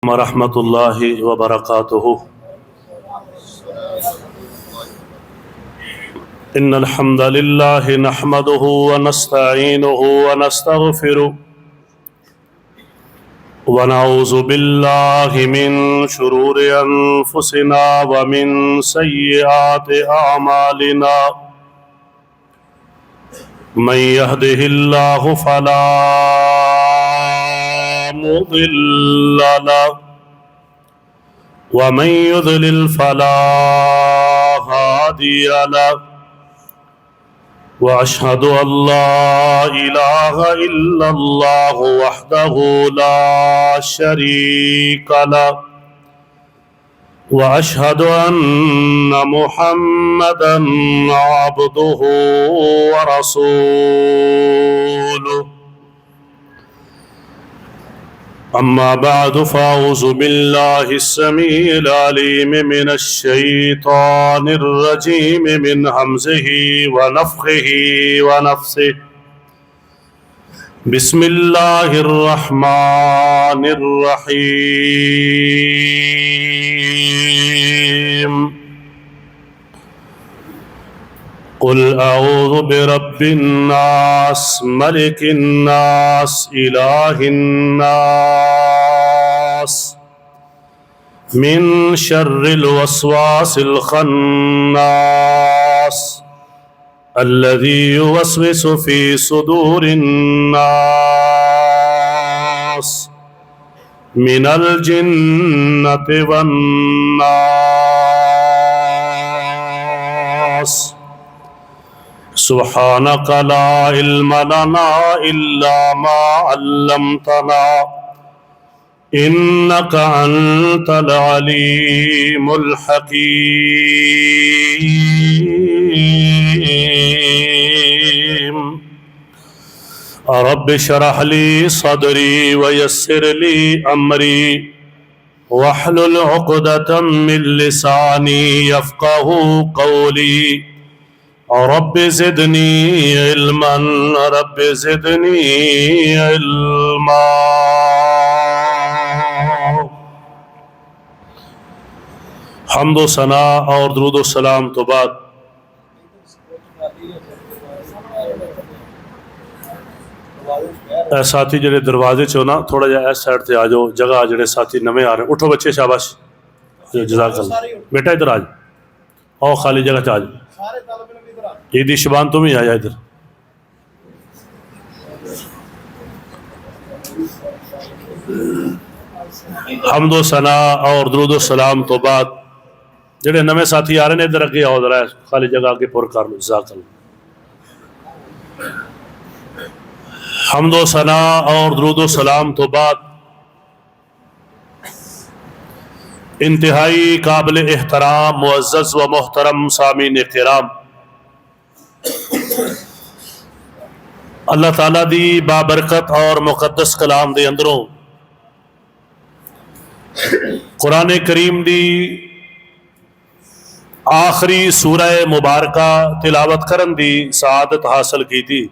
वरहमतुल्लाहि वबरकातुहु। इन्नल हम्दलिल्लाहि नहमदुहु व नस्तईनुहु व नस्तगफिरुहु व नऊज़ु बिल्लाहि मिन शुरूरि अनफुसिना व मिन सय्यिआति अमालिना। मन यहदिहिल्लाहु फला मुदिल्ल लहु व मन युद्लिल फला हादिय लहु व अशहदु अल्ला इलाहा इल्लल्लाहु वहदहु ला शरीक लहु व अशहदु अन्ना मुहम्मदन अब्दुहु व रसूलुहु। अम्मा बअदु फ़अऊज़ु बिल्लाहि अस्समीइल अलीम मिनश शैतानिर रजीम मिन हम्ज़िहि व नफ़्ख़िहि व नफ़्सिहि। बिस्मिल्लाहिर रहमानिर रहीम। क़ुल अऊज़ु बिरब्बिन नास मलिकिन नास इलाहिन नास मिन शर्रिल वस्वासिल खन्नास अल्लज़ी युवस्विसु फ़ी सुदूरिन नास मिनल जिन्नति वन नास। सुब्हानक ला इल्म लना इल्ला मा अल्लमतना इन्नक अंतल अलीमुल हकीम। रब्बि शरह ली सदरी व यस्सिर ली अमरी वहलुल उक़दतम मिन लिसानी यफ़क़हू क़ौली। Rabbi ज़िदनी इल्मन rabbi ज़िदनी इल्मा। हम्दो सना और दुरूद सलाम तो बाद साथी जेडे दरवाजे चो ना थोड़ा जा इस साइड से आ जाओ, जगह जेडे साथी नवे आ रहे। उठो बच्चे, शाबाश, जज़ाकल्लाह। बेटा इधर आज आओ, खाली जगह से आज। ईदी शबान तुम ही आया इधर। हम्दो सना और दुरूद सलाम तो बाद जेडे नवे साथी आ रहे हैं इधर अगे आओ, जरा खाली जगह आगे पुर कर लो। जज़ाकल्लाह। हम्दो सना और दुरूद सलाम तो बाद इंतहाई काबिल एहतराम मुअज़्ज़ज़ व मोहतरम सामीन किराम, अल्लाह ताला दी बाबरकत और मुकद्दस कलाम दे अंदरों कुरान करीम दी आखिरी सूरह मुबारका तिलावत करन दी सआदत हासिल की थी।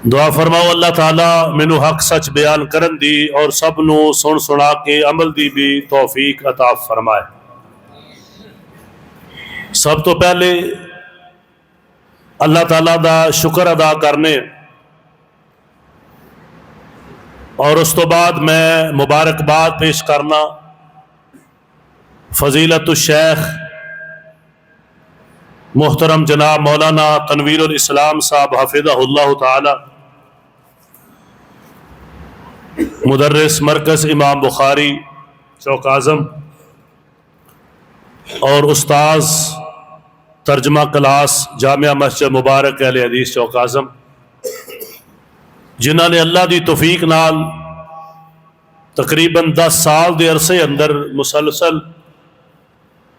दुआ फरमाओ अल्लाह ताला मैनू हक सच बयान करन दी और सब नू सुन सुना के अमल दी भी तौफीक अता फरमाए। सब तो पहले अल्लाह ताला दा शुक्र अदा करने और उस तो बाद मैं मुबारकबाद पेश करना फजीलतुल शेख मोहतरम जनाब मौलाना तनवीरुल इस्लाम साहब हफिज़हुल्लाह ताला, मुदर्रिस मरकज़ इमाम बुखारी चौक आज़म और उस्ताज़ तर्जमा क्लास जामिया मस्जिद मुबारक अहले हदीस चौक आज़म, जिन्होंने अल्लाह की तौफीक नाल तकरीबन 10 साल के अरसे अंदर मुसलसल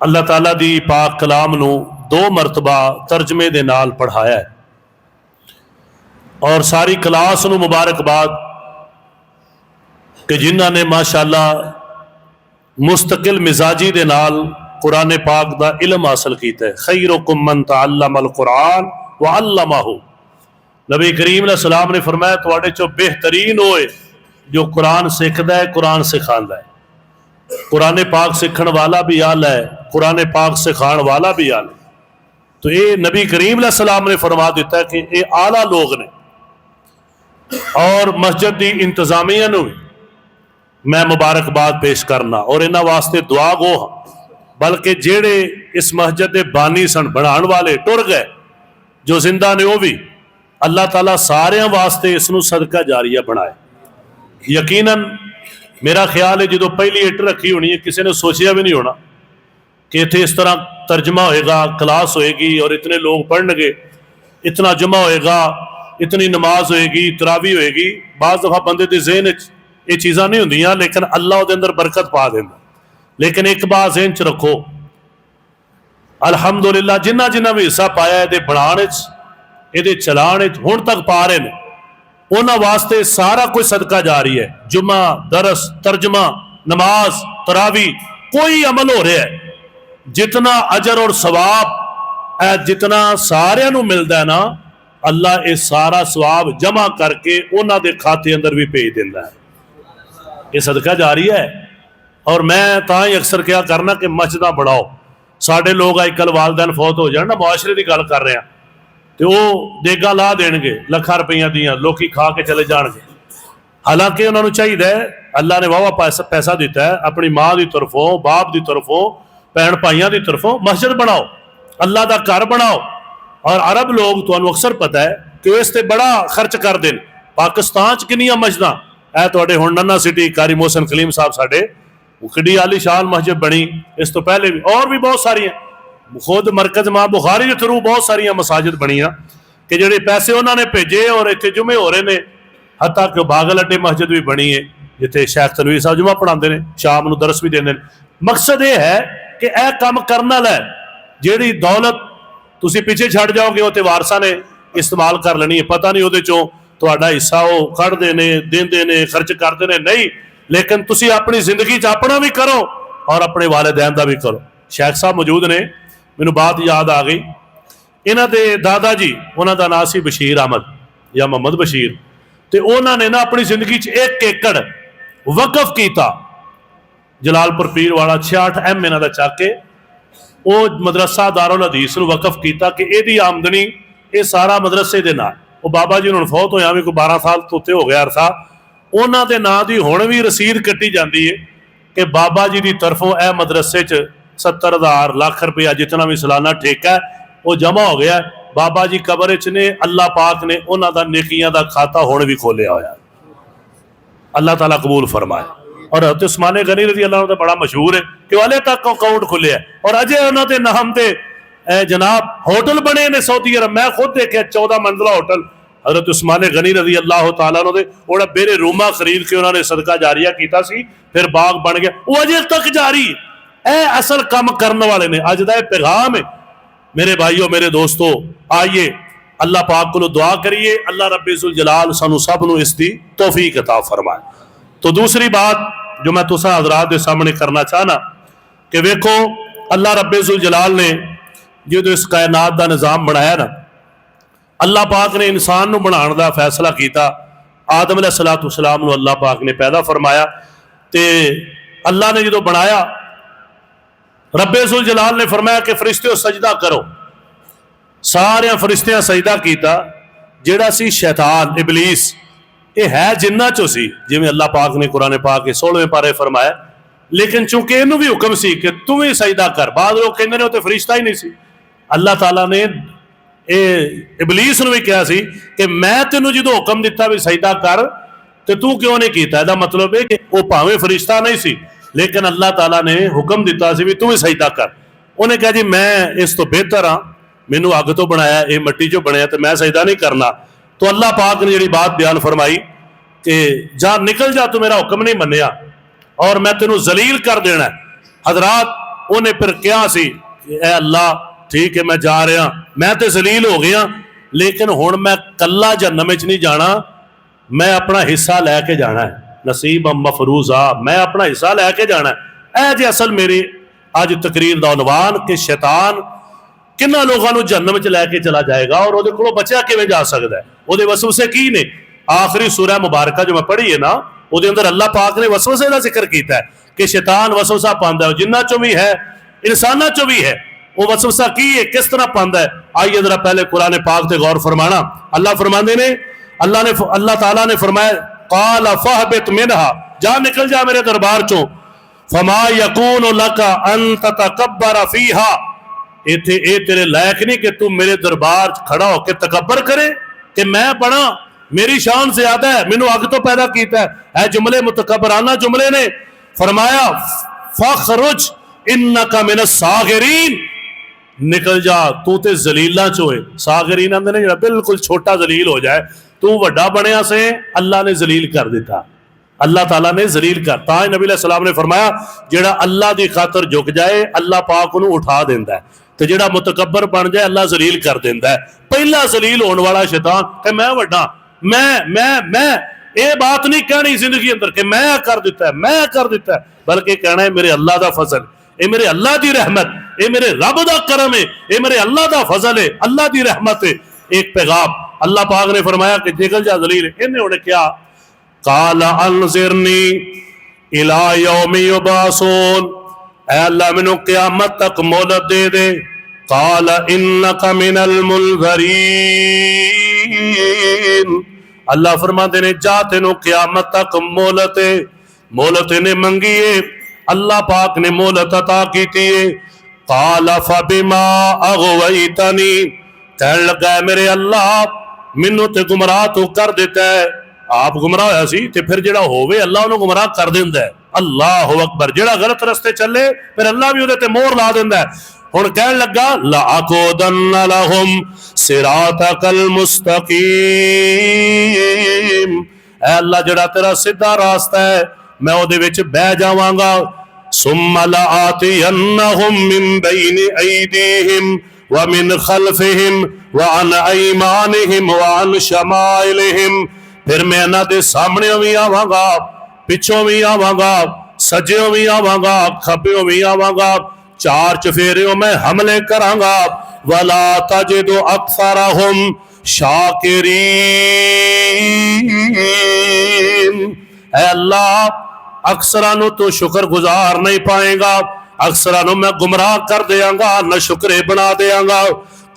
अल्लाह ताला दी पाक कलाम नू 2 मरतबा तर्जमे दे नाल पढ़ाया है और सारी क्लास नू मुबारकबाद कि जिन्होंने माशाअल्लाह मुस्तकिल मिजाजी दे नाल कुरान पाक दा इल्म हासिल किया है। खैरुकुम मन तअल्लमल कुरान व अल्लमहु। नबी करीम अलैहिस्सलाम ने फरमाया तुहाडे चो बेहतरीन होए जो कुरान सीखता है, कुरान सिखाता है। कुरान पाक सीखण वाला भी आला है, कुरान पाक सिखाण वाला भी आला है। तो ये नबी करीम अलैहि सलाम ने फरमा दिता है कि ये आला लोग ने। और मस्जिद की इंतजामिया नूं मैं मुबारकबाद पेश करना और इन्हां वास्ते दुआ गो हाँ। बल्कि जेड़े इस मस्जिद के बानी सन, बनाने वाले टुर गए, जो जिंदा ने वो भी, अल्लाह ताला सारियां वास्ते इसनूं सदका जारिया बनाए। यकीनन मेरा ख्याल है जो पहली इट रखी होनी है, किसी ने सोचा भी नहीं होना कि इत्थे इस तरह तर्जमा होएगा, क्लास होएगी और इतने लोग पढ़नगे, इतना जमा होएगा, इतनी नमाज होएगी, तरावी होएगी। बाज़ दफ़ा बंदे के ज़हन ये चीज़ां नहीं होंदियां, लेकिन अल्लाह उहदे अंदर बरकत पा देंदा। लेकिन एक बात ज़हन च रखो, अलहमदुलिल्लाह जिन्ना जिन्ना भी हिस्सा पाया ये बनाने ये चलाने हुण तक पा रहे हैं, उन्होंने वास्ते सारा कुछ सदका जारी है। जुमा, दरस, तर्जमा, नमाज, तरावी, कोई अमल हो रहा है, जितना अजर और सवाब जितना सारिਆਂ ਨੂੰ मिलता है ना, अल्लाह ये सारा सवाब जमा करके उन्होंने खाते अंदर भी भेज देता है। ये सदका जारी है। और मैं तां ही अक्सर क्या करना कि मस्जिदां बढ़ाओ। साढ़े लोग अजकल वालदैन फौत हो जाए ना, मुआशरे की गल कर रहे हैं, तो वो देगा ला देंगे लखां रुपया दियां, लोग खा के चले जाएंगे। हालांकि उन्होंने चाहिए, अल्लाह ने वाहवा पैसा दिता है, अपनी माँ की तरफों, बाप की तरफों, भैन भाइयों की तरफों मस्जिद बनाओ, अल्लाह का घर बनाओ। और अरब लोग तुहानूं अक्सर पता है कि इस ते बड़ा खर्च करते हैं। पाकिस्तान च कितनियां मस्जिदां है, तुहाडे हुण नन्ना सिटी कारी मोहसिन कलीम साहब साडे किड्डी आलीशान मस्जिद बनी, इस तो पहले भी और भी बहुत सारियां, खुद मरकज मां बुखारी के थ्रू बहुत सारियां मसाजिद बनियां कि जिहड़े पैसे उन्होंने भेजे और इत्थे जुमे हो रहे हैं। हत्ता कि बागल अड्डे मस्जिद भी बनी है जिथे शेख तनवीर साहब जुमा पढ़ाते हैं, शाम को दरस भी देंगे। मकसद ये है कि यह काम करने वाला है, जिहड़ी दौलत तुसीं पिछे छड़ जाओगे वो तो वारसा ने इस्तेमाल कर लेनी है। पता नहीं वो चों तुहाडा हिस्सा वो कढ़ते हैं, देंदे ने, खर्च करते हैं, नहीं। लेकिन तुसीं अपनी जिंदगी च अपना भी करो और अपने वालिदैन का भी करो। शेख साहब मौजूद ने, मैनू बात याद आ गई। इन्हां दे दादा जी, उन्हां दा नाम सी बशीर अहमद या मोहम्मद बशीर, तो उन्होंने ना अपनी जिंदगी च 1 एकड़ वकफ किया जलालपुर पीर वाला 66 M इन्हां दा चक के वो मदरसा दारुल हदीस नूं वकफ किया कि इहदी आमदनी ये सारा मदरसे दे नाल। वो बाबा जी हुण फौत होया भी कोई 12 साल तो उत्ते हो गया अरसा, उन्हां दे नां दी हुण भी रसीद कट्टी जाती है कि बाबा जी की तरफों यह मदरसे च 70,000 लाख रुपया जितना भी सालाना ठेका है वो जमा हो गया। बाबा जी कबर च ने, अल्लाह पाक ने उन्हों का नेकियां का खाता हुण भी खोलिया होया, अल्लाह ताला कबूल फरमाए। और हज़रत उस्मान गनी रज़ी अल्लाह तो बड़ा मशहूर है कि वाले तक अकाउंट खुले और अजय उन्होंने नाम से जनाब होटल बने ने सऊदी अरब। मैं खुद देखा 14 मंजिला होटल हज़रत उस्मान गनी रज़ी अल्लाह तआला वो बेरे रूमा खरीद के उन्होंने सदका जारिया किया सी, फिर बाग बन गया, वो अजे तक जारी। ए असल काम करने वाले ने। अज का पैगाम है मेरे भाइयों, मेरे दोस्तों, आइए अल्लाह पाक को दुआ करिए, अल्लाह रब्बे जुल जलाल सानू सब नूं इसकी तौफीक अता फरमाए। तो दूसरी बात जो मैं तुसां हज़रात के सामने करना चाहना कि वेखो अल्लाह रब्बे जुल जलाल ने जो इस कायनात का निज़ाम बनाया ना, अल्लाह पाक ने इंसान नूं बनाने का फैसला किया। आदम अलैहिस्सलातु वस्सलाम नूं अल्लाह पाक ने पैदा फरमाया, तो अल्लाह ने जो बनाया, रब्बे जुल जलाल ने फरमाया कि फरिश्ते सजदा करो। सारे फरिश्तियां सजदा किया। जिहड़ा सी शैतान इबलीस, ये है जिन्ना चो सी, जिवें अल्लाह पाक ने कुरान पाक के 16वें पारे फरमाया। लेकिन चूंकि इनू भी हुक्म सी कि तू भी सजदा कर, बाद लोग कहते हैं वो तो फरिश्ता ही नहीं सी। अल्लाह ताला ने इबलीस नूं भी कहा सी कि मैं तेनों जो हुक्म दिता भी सजदा कर, तो तू क्यों नहीं किया। इसका मतलब है कि वह भावें फरिश्ता नहीं सी, लेकिन अल्लाह ताला ने हुक्म दिता सी भी तू भी सजदा कर। उन्हें कहा जी मैं इस तो बेहतर हाँ, मैनू अग तो बनाया, ये मट्टी चो बनया, तो मैं सजदा नहीं करना। तो अल्लाह पाक ने जी बात बयान फरमाई कि जा निकल जा, तू मेरा हुक्म नहीं मनिया और मैं तेनों जलील कर देना। हजरात उन्हें फिर कहा सी ए अल्लाह ठीक है मैं जा रहा, मैं तो जलील हो गया, लेकिन हुण मैं कला जहन्नम विच नहीं जाना, मैं अपना हिस्सा लैके जाना है। नसीब मफरूजा, मैं अपना हिस्सा लैके जाना है। ए जी असल मेरी अज तकरीर का उनवान कि शैतान किन्ना लोगों को जहन्नम च लैके चला जाएगा और वो बचा किवें जा सकता है, वो वसवसे की ने। आखिरी सूरह मुबारका जो मैं पढ़ी है ना, ਉਹਦੇ ਅੰਦਰ ਅੱਲਾਹ पाक ने वसवसे का जिक्र किया है कि शैतान वसवसा पाता है, जिन्हों चो भी है, इंसानों चो भी है। वो वसवसा की है, किस तरह पाता है? आइए जरा पहले कुरान पाक से गौर फरमाना। अल्लाह फरमाते ने, अल्लाह ताला ने फरमाया, क़ाल फ़हबित मिनहा, जा निकल जा मेरे दरबार चो, फमा यकून लका अन ततकब्बर फीहा, इत्थे ए तेरे लायक नहीं कि तू मेरे दरबार खड़ा होकर तकबर करे कि मैं बना, मेरी शान ज्यादा है, मैनू अग तो पैदा किया है। जुमले मुतकबराना जुमले ने। फरमाया फखरुज इन्नका मिनस सागिरीन, निकल जा तू ते जलीला चो है। सागिरीन आंदे ने जिहड़ा बिल्कुल छोटा जलील हो जाए, तू वड्डा बनया से अल्लाह ने जलील कर दिता, अल्लाह ताला ने जलील कर। तां नबी अलैहि सलाम ने फरमाया जिहड़ा अल्लाह की खातर झुक जाए अल्लाह पाक उहनूं उठा दिंदा है, ते जिहड़ा मुतकब्बर बन जाए अल्लाह जलील कर दिंदा है। पहला जलील होने वाला शैतान कि मैं वड्डा, मैं ये बात नहीं कहनी जिंदगी अंदर कि मैं कर दिता है, मैं कर दिता है, बल्कि कहना है मेरे अल्लाह का फजल, ये मेरे अल्लाह की रहमत, ये मेरे रब का करम है, ये मेरे अल्लाह का फजल है, अल्लाह की रहमत है। एक पैगाम अल्लाह पाक ने फरमाया कि निकल जा जलील। इन्हें उन्हें क्या? काला अनज़िरनी इला यौमि युबासून, ऐ अल्लाह मैनू क़यामत तक मोहलत दे दे। काला इन्नका मिनल मुनज़रीन, अल्लाह फरमाते ने जा तेनू क़यामत तक मोहलत है। मोहलत ने मंगी है, अल्लाह पाक ने मोहलत अता की है। काला फबिमा अग़वैतनी, कहने लगा मेरे अल्लाह मैनू ते गुमराह तू कर देता है। आप गुमराह होया सी ते फिर जिहड़ा होवे अल्लाह उहनूं गुमराह कर दिंदा है। अल्लाहु अकबर, जिहड़ा गलत रस्ते चले फिर अल्लाह भी उहदे ते मोहर ला दिंदा है। हुण कहने लगा लअक़ुदन्ना लहुम सिरातकल मुस्तकीम, ऐ अल्लाह जिहड़ा तेरा सीधा रास्ता है मैं उहदे विच बह जावांगा। सुम्मा लआतियन्नहुम मिन बैनि ऐदीहिम व मिन खल्फिहिम व अन ऐमानिहिम व अन शमाइलिहिम, फिर मैं इन्हां दे सामने भी आवांगा, पिछों भी आवांगा, सज्जों भी आवांगा, खब्बों भी आवांगा, चार चफेरियों में हमले करांगा। वला तजिदु अक्सरहुम शाकिरीन, ऐ अल्लाह अक्सरां नूं तू शुक्र गुजार नहीं पाएगा, अक्सरां नूं मैं गुमराह कर देंगा, न शुक्रे बना देंगा।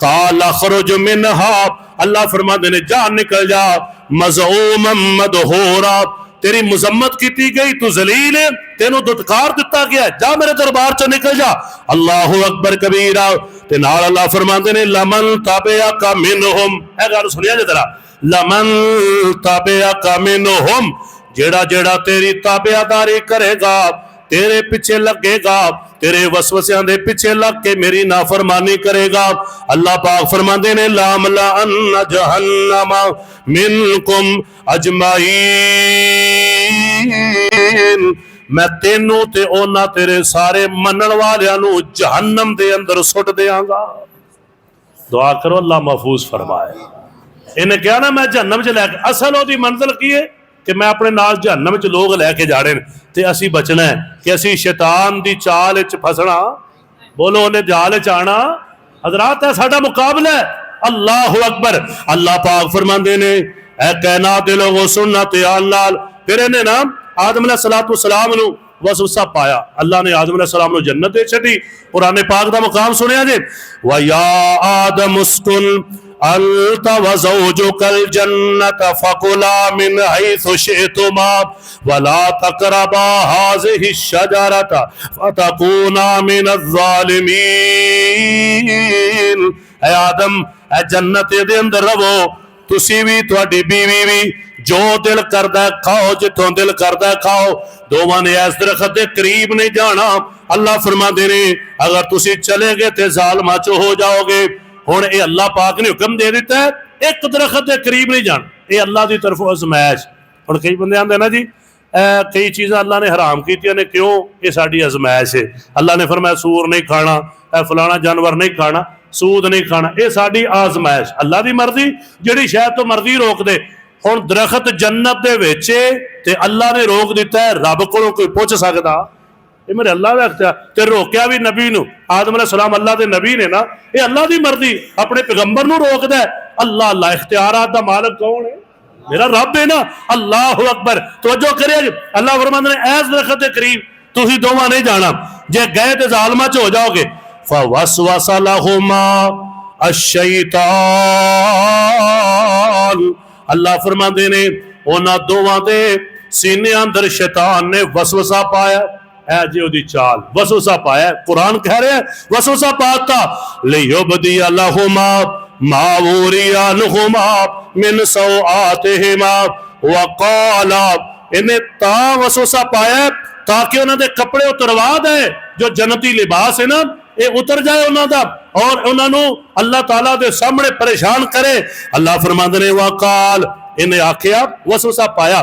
काल अखरुज मिनहा, अल्लाह फरमाते ने जा निकल जा, मज़ऊमम मदहूरा, तेरी मुजम्मत की गई, तू जलील है, तेनों दुत्कार दिता गया, जा मेरे दरबार से निकल जा। अल्लाहु अकबर कबीरा। ते नाल अल्लाह फरमाते ने लमन तबिअका मिनहुम, ऐ गल सुनिया जे जरा, लमन तबिअका मिनहुम, जेड़ा जेड़ा तेरी ताबियादारी करेगा, तेरे पीछे लगेगा, तेरे वसवसियां दे पीछे लग के मेरी नाफरमानी करेगा। अल्लाह पाक फरमाते ने लामला अन्ना जहन्नमा मिनकुम अजमाइन, मैं तेनू ते ओना तेरे सारे मनन वालियां नू जहन्नम दे अंदर सुट देंगा। दुआ करो अल्लाह महफूज फरमाए। इन्हें कहा ना मैं जहन्नम च लैके, असल ओदी मंजिल की है कि मैं अपने नाल जहन्नम च लोग लैके जाने ते असी बचना है कि असी शैतान दी चाल च फसना, बोलो उन्हें जाल च आना। हजरात है साडा मुकाबला है। अल्लाहु अकबर। अल्लाह पाक फरमांदे ने ऐ कायनात दे लोगो सुनना ते नाल, फिर इन्हें ना आदम अलैहिस्सलाम नू वसवसा पाया, अल्लाह ने आदम अलैहिस्सलाम नू जन्नत दे छड्डी। कुरान पाक दा मुकाम सुनिया जे, व या आदम उस्कुन अंत व ज़ौजुकल जन्नत फकुला मिन हैसु शिअतुमा वला तक़रबा हाज़िहि शजरत फतकूना मिनज़ ज़ालिमीन। ऐ आदम ऐ जन्नत दे अंदर रहो, तुसी भी तुहाडी बीवी भी, जो दिल करदा खाओ, जिथों दिल करदा खाओ, दोवां ने इस दरखत के करीब नहीं जाना। अल्लाह फरमाते ने अगर तुसी चले गए तो ज़ालिमां च हो जाओगे। हुण ये अल्लाह पाक ने हुक्म दे दिता है एक दरखत के करीब नहीं जाना, ये अल्लाह की तरफों अजमाइश। हुण कई बंदे आंदे ना जी कई चीज़ां अल्लाह ने हराम कीतियां ने, क्यों? ये साडी अजमाइश है। अल्लाह ने फरमाया सूर नहीं खाना, फलाना जानवर नहीं खाना, सूद नहीं खाना, ये साडी आजमाइश, अल्लाह की मर्जी, जिहड़ी शै तो मर्जी रोक दे। हुण दरखत जन्नत दे विच ते अल्लाह ने रोक दिता है, रब कोलों कोई पुछ सकदा? ये मेरे अल्लाह का अख्तियार, ते रोकया भी नबी नू। आदम अलैहिस्सलाम अल्लाह के नबी ने ना, ये अल्लाह की मर्जी, अपने पैगंबर नू रोकदा है। अल्लाह अल्लाह इख्तियारात दा मालिक कौन है? मेरा रब है ना। अल्लाह अकबर, तवज्जो करे। अल्लाह फरमाते ने ऐस दरख्त के करीब तुसी दोवां नहीं जाना, जे गए तो जालमा च हो जाओगे। फवसवस लहुमा अश-शैतान, अल्लाह फरमाते ने उन्हां दोवां दे सीने अंदर शैतान ने वसवसा पाया। है जी ओदी चाल, वसवसा पाया। कुरान कह रहा है वसवसा पाता लियुबदी लहुमा मा वुरिया लहुमा मिन सौआतिहिमा वक़ाला, इन्हें ता वसवसा पाया ताकि उन्होंने कपड़े उतरवा दे, जो जन्नती लिबास है ना ये उतर जाए उन्होंने, और उन्होंने अल्लाह ताला दे सामने परेशान करे। अल्लाह फरमाते ने वक़ाल, इन्हें आखिया वसवसा पाया,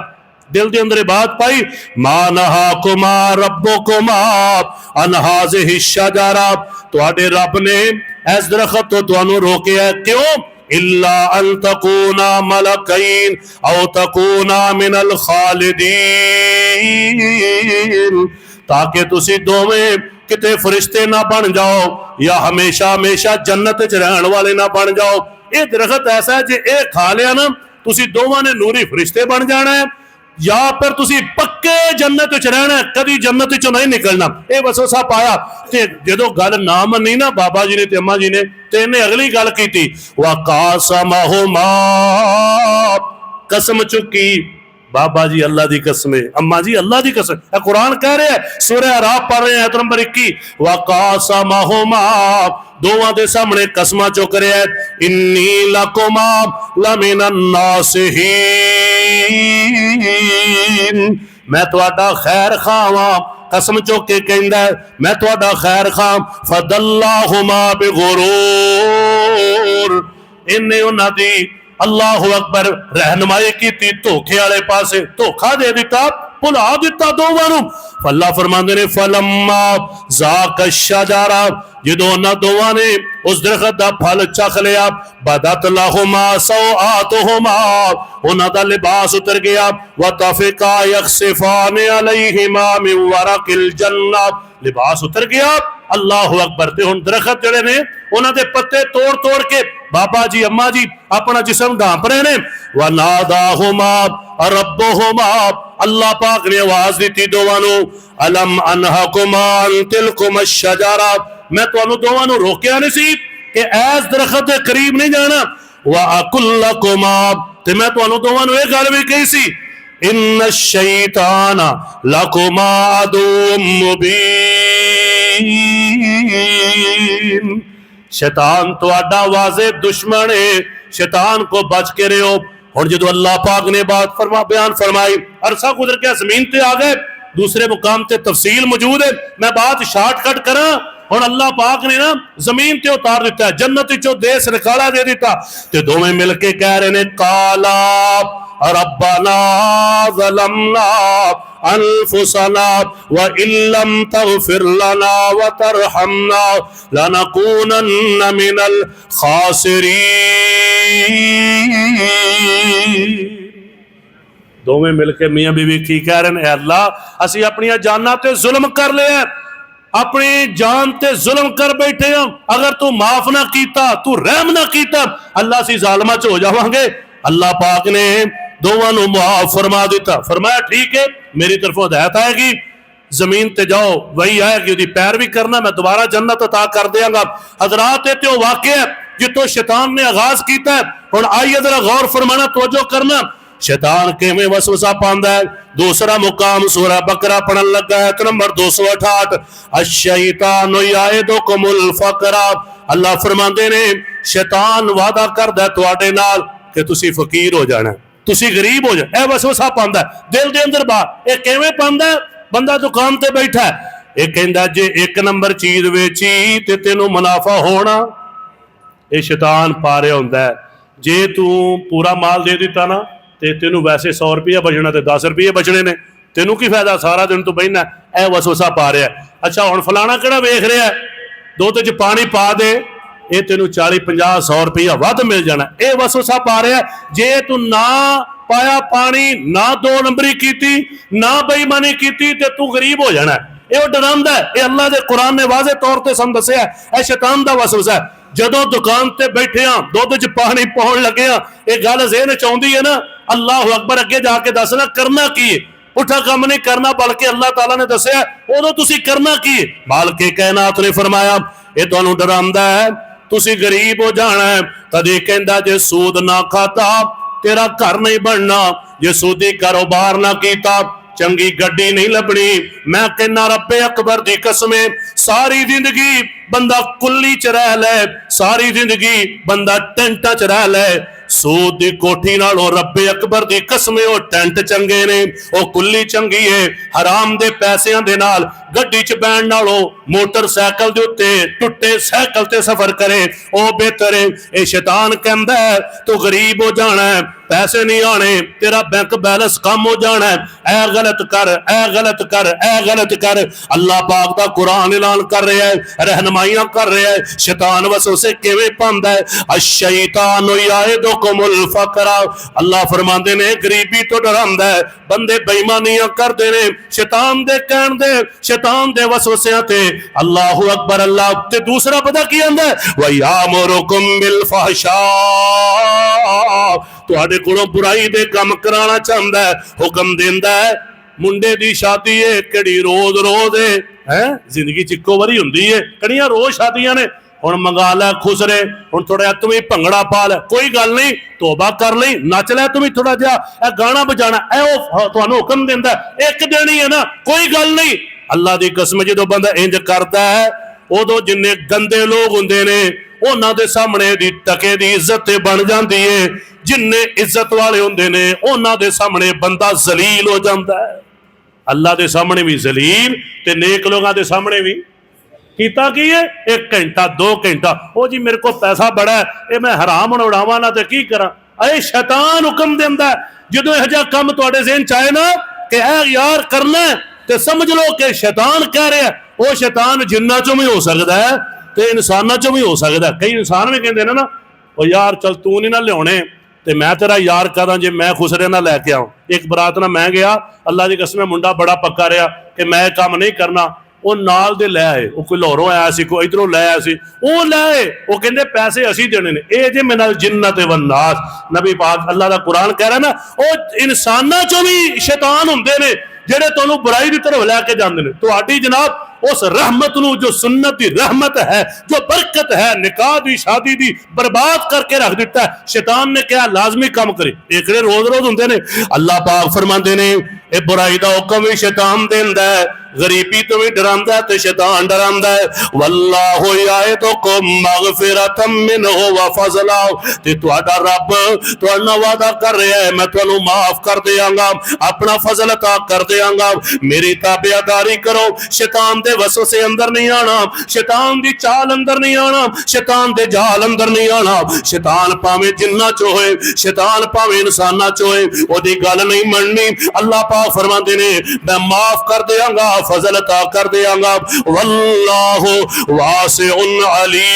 दिल के अंदर बात पाई, मा नहाकुमा रब्बुकुमा अन हाज़िहि शजरा, तुहाडे रब ने इस दरख्त तो तुहानू रोकिया, क्यों? इल्ला अन तकूना मलकैन औ तकूना मिनल खालिदीन, ताकि तुसी दोवें किते फरिश्ते ना बन जाओ या हमेशा हमेशा जन्नत च रहने वाले ना बन जाओ। ये दरख्त ऐसा है जे ए खा लिया ना तुसी दोवां ने नूरी फरिश्ते बन जाना है, या फिर तुसी पक्के जन्नत च रहना है, कभी जन्नत चो नहीं निकलना। ये वसवसा पाया ते जदों गल ना मनी ना बाबा जी ने ते अम्मा जी ने, ते इन्हें अगली गल की, वक़ासमहुमा, कसम चुकी, बाबा जी अल्लाह की कसम है, अम्मा जी अल्लाह की कसम। कुरान कह रहे हैं, सूरह अराफ पढ़ रहे हैं आयत नंबर 21, वक़ासमहुमा, दोवां दे सामने कसमा चुक रहे हैं, इन्नी लकुमा लमिनन नासिहीन, मैं तुहाडा खैर खावा, कसम चुक के कहंदा है मैं तुहाडा खैर खां। फदल्लाहुमा बिगुरूर, इन्हें उन्हां दी अल्लाह अकबर रहनुमाई की धोखे वाले पासे, धोखा दे दिता, भुला दिता दोवां नूं। अल्लाह फरमांदे ने फलम्मा ज़ाक़ा शजरा, जदों उन्हां दोवां ने उस दरख्त दा फल चख लिया, बदत लहुमा सौआतुहुमा, उन्हां दा लिबास उतर गया, व तफ़िका यख़सिफ़ान अलैहिमा मिन वरक़िल जन्नह, लिबास उतर गया। अल्लाह अकबर, ते हुण दरख्त जड़े ने उन्हां दे पत्ते तोड़ तोड़ के बाबा जी अम्मा जी अपना जिस्म ढांप रहे ने। व नादाहुमा रब्बुहुमा, अल्लाह पाक ने आवाज दी दोवां नूं, अलम अनहकुमा अन तिलकुम शजरा, मैं तुहानू दोवां नूं रोकिया नहीं सी कि ऐस दरख्त के करीब नहीं जाना। व अकुल लकुमा, ते मैं तुहानू दोवां नूं ये गल भी कही सी, इन्ना शैतान लकुमा अदुव्वुम मुबीन, शैतान तुहाडा वाज़े दुश्मन है, शैतान को बच के रहो। और जो अल्लाह पाक ने बात बयान फरमाई, अरसा गुजर के जमीन पे आ गए, दूसरे मुकाम से तफसील मौजूद है, मैं बात शॉर्टकट करा। और अल्लाह पाक ने ना जमीन ते उतार दिता, जन्नत चो देश निकाला दे दिता, ते दोवें मिलके कह रहे ने, काला रब्बना ज़लमना अनफुसना व इल्लम तग़फिर लना व तरहमना लनकूनन्न मिनल खासिरीन। दोवें मिलके मियां बीवी की कह रहे हैं, अल्लाह असी अपनी जाना ते जुल्म कर लिया, अपनी जान ते जुल्म कर बैठे हैं, अगर तू माफ ना कीता, तू रहम ना कीता, अल्लाह असी जालमा च हो जावांगे। अल्लाह पाक ने दोवां नूं मुआफ फरमा दिता, फरमाया ठीक है मेरी तरफों हिदायत आएगी, जमीन ते जाओ, वही आएगी, उसकी पैरवी करना, मैं दोबारा जन्नत अता कर देंगा। हजरात ते वो वाक़या जितों शैतान ने आगाज किया है। हुण आइए जरा गौर फरमाना, तवज्जो करना, शैतान किवें वसवसा पांदा है। दूसरा मुकाम सूरह बकरा पढ़न लगा है, नंबर 268, अश-शैतानु याइदुकुमुल फ़क़रा, अल्लाह फरमांदे ने शैतान वादा करदा तुहाडे नाल कि तुसी फकीर हो जाना, तुसी गरीब हो जाना। यह वसवसा पांदा दिल दे अंदर बाहर। यह किवें पांदा? बंदा दुकान ते बैठा है, यह कहंदा जे एक नंबर चीज वेची ते तेनों मुनाफा होना, यह शैतान पा रहा हुंदा है। जे तू पूरा माल दे दिता ना ते तेनों वैसे 100 रुपया बचना ते 10 रुपये बचने ने, तेनों की फायदा, सारा दिन तू बहना। यह वसवसा पा रहा है। अच्छा हुण फलाना किहड़ा वेख रहा है, दुध च पानी पा दे, ये तेनों 40-50-100 रुपया वध मिल जाना, यह वसवसा पा रहा है। जे तू ना पाया पानी, ना 2 नंबरी की, ना बेईमानी की, ते तू गरीब हो जाना। यह डरांदा है, यह अल्लाह के कुरान ने वाज़े तौर पर सानूं दस्सिया है, यह शैतान का वसवसा है। जदों दुकान ते बैठे हाँ, दुध च पानी पाउण लगे हाँ, यह गल ज़हन च आउंदी है ना, अल्लाह अकबर अगे जाके दसना करना की है, पुठा काम नहीं करना, बल्कि अल्लाह ताला ने दसिया उदों तुसी करना की है। बालके कायनात ने फरमाया ये तुहानू डरांदा है, तुसी गरीब हो जाना है। कदे कहंदा जे सूद ना खाता तेरा घर नहीं बनना, जे सूदी कारोबार ना कीता चंगी गड्डी नहीं लभनी। मैं कहना रब्बे अकबर दी कसमें सारी जिंदगी बंदा कुल्ली च रह ले, सारी जिंदगी बंदा टेंटा च रह ले, सूद दी कोठी नालों रब्बे अकबर दी कसमें वो टेंट चंगे ने, वो कुल्ली चंगी है। हराम दे पैसिਆਂ दे नाल गड्डी च बैठण नालों मोटरसाइकिल दे उत्ते टुੱਟੇ साइकिल ते सफर करे वो बेहतर है। ये शैतान कहंदा है तू गरीब हो जाना है, पैसे नहीं आने, तेरा बैंक बैलेंस कम हो जाना है, ऐ गलत कर, ऐ गलत कर, ऐ गलत कर। अल्लाह पाक दा कुरान ऐलान कर रहा है, रहनुमाइयां कर रहा है, शैतान वसवसे किवें पांदा है। अश-शैतानु याइदुकुमुल फ़क़रा, अल्लाह फरमांदे ने गरीबी तो डरांदा है, बंदे बेईमानियां करदे ने शैतान दे कहण दे, शैतान दे वसवसियां ते। अल्लाहु अकबर। अल्लाह ते दूसरा पता की आंदा है, व यामुरुकुम बिल फहशा, तुहाडे कोलों बुराई दे काम कराना चाहंदा है, हुक्म देंदा है। मुंडे दी शादी है किहड़ी रोज रोज है, जिंदगी च इक्को वारी हुंदी है, कड़ियां रोज शादियां ने। हुण मंगा लै खुसरे, हुण थोड़ा तू भी भंगड़ा पा लै, कोई गल नहीं, तौबा कर ली, नच लै तू भी थोड़ा जिहा, ए गाना बजाना ए ओ तुहानू हुक्म दिंदा एक दिन ही है ना, कोई गल नहीं। अल्लाह दी कसम जदों बंदा इंज करदा है उदों जिन्ने गंदे लोग हुंदे ने उन्हां दे सामने दी टके दी इज्जत बन जाती है, जिन्ने इज्जत वाले हुंदे ने उन्हां दे सामने बंदा जलील हो जाता है। अल्लाह दे सामने भी जलील ते नेक लोगों के सामने भी कीता की है, 1 घंटा 2 घंटा, ओ जी मेरे को पैसा बड़ा है, ये मैं हराम उड़ावा ना तो की करा। अरे शैतान हुक्म देंदा है, जदों इहो जिहा काम तुहाडे ज़हन च आए ना कि ऐ यार करना है, तो समझ लो कि शैतान कह रहा है। वो शैतान जिन्ना चों भी हो सकता है तो इंसानों चों भी हो सकता है। कई इंसान भी कहते हैं ना ओ यार चल तू नहीं ना लियाने ते मैं तेरा यार कदा जे मैं खुसरे ना लैके आऊँ। एक बरात ना मैं गया, अल्लाह की कसम मुंडा बड़ा पक्का रहा कि मैं काम नहीं करना, वो नाल दे लै आए, वो कोई लाहौरों आया सी, कोई इधरों लै आया सी, वो लै आए, वो कहते पैसे असीं देने ने। ये जे मेरे नाल जिन्नत वन्नास, नबी पाक अल्लाह का कुरान कह रहा ना, वो इंसानां चों भी शैतान हुंदे ने जेड़े तुहानू बुराई की तरफ लैके जांदे ने। तुहाडी जनाब उस रहमत नू, जो सुन्नत की रहमत है, जो बरकत है, निकाह दी शादी दी बर्बाद करके रख दिता है। शैतान ने क्या लाजमी काम करे, एक रोज रोज हुंदे ने। अल्लाह पाक फरमांदे ने ये बुराई दा हुक्म भी शैतान देंदा है, गरीबी तो भी डरांदा है तो शैतान डरांदा है। वल्लाहु याइदुकुम मगफिरतम मिनहु व फज़ला, ते तुहाडा रब तुहाडे नाल वादा कर रहा है मैं तुहानू माफ कर देंगा, अपना फजल अता कर देंगा। मेरी ताबेदारी करो, शैतान दे वसवसे अंदर नहीं आना, शैतान दी चाल अंदर नहीं आना, शैतान दे जाल अंदर नहीं आना। शैतान भावें जिन्ना च होए, शैतान भावें इंसाना च होए, ओदी गल नहीं मननी। अल्लाह पाक फरमाते ने मैं माफ कर देंगा, फजल अता कर देंगा। वल्लाहु वासिउन अलीम,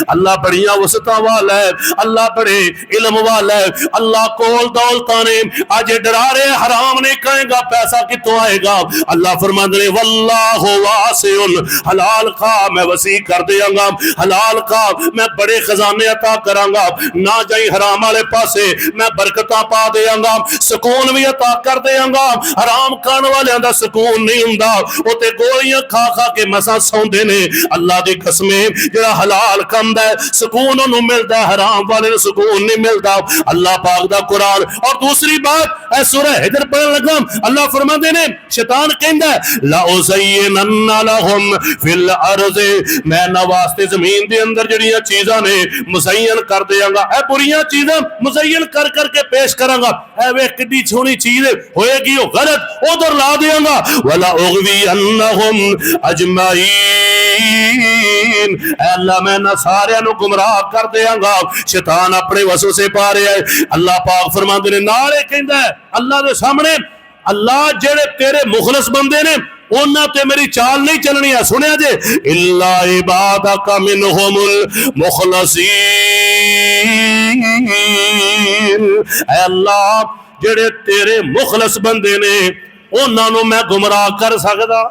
अल्लाह बड़िया वसता वाला है, अल्लाह बड़े इल्म वाला है। अल्लाह कोल दौलतां ने अज डरा रहे, हराम नहीं कहेगा पैसा कितों आएगा। अल्लाह फरमाते ने वल्लाहु वासिउन, हलाल खा मैं वसी कर देंगा, हलाल खा मैं बड़े खजाने अता करांगा, ना जाई हराम वाले पासे मैं बरकतां पा देंगा, सुकून भी अता कर देंगा। हराम खाने वालियां दा सुकून नहीं हुंदा, वो ते गोलियां खा खा के मसा सौंदे ने। अल्लाह दी कसमें जेड़ा हलाल खांदा है सुकून उन्होंने मिलता है, हराम वाले नूं सुकून नहीं मिलता। अल्लाह पाक दा कुरान। और दूसरी बात ऐ सूरह हिजर पढ़न लगा, अल्लाह फरमाते ने शैतान कहंदा है ला उज़य्यिनन्ना लहुम फिल अर्ज़, मैं ना वास्ते जमीन दे अंदर जड़ियां चीज़ां ने मुज़य्यन कर देंगा, ऐ बुरियां चीज़ां मुज़य्यन कर करके पेश करांगा। ऐ वे कितनी सोहनी चीज होएगी वो गलत उधर ला देंगा। वला उग़वियन्नहुम अजमईन, अल्लाह मैं ना सारियां नूं गुमराह कर देंगा। शैतान अपने वसवसे पा रहा है। अल्लाह पाक फरमाते ने नाले कहंदा है अल्लाह दे सामने, अल्लाह जेड़े तेरे मुखलस बंदे ने उन्हां ते मेरी चाल नहीं चलनी है। सुनिया जे इल्ला इबादका मिनहुमुल मुखलसीन, अल्लाह जेड़े तेरे मुखलस बंदे ने उन्हां नूं मैं गुमराह कर सकदा।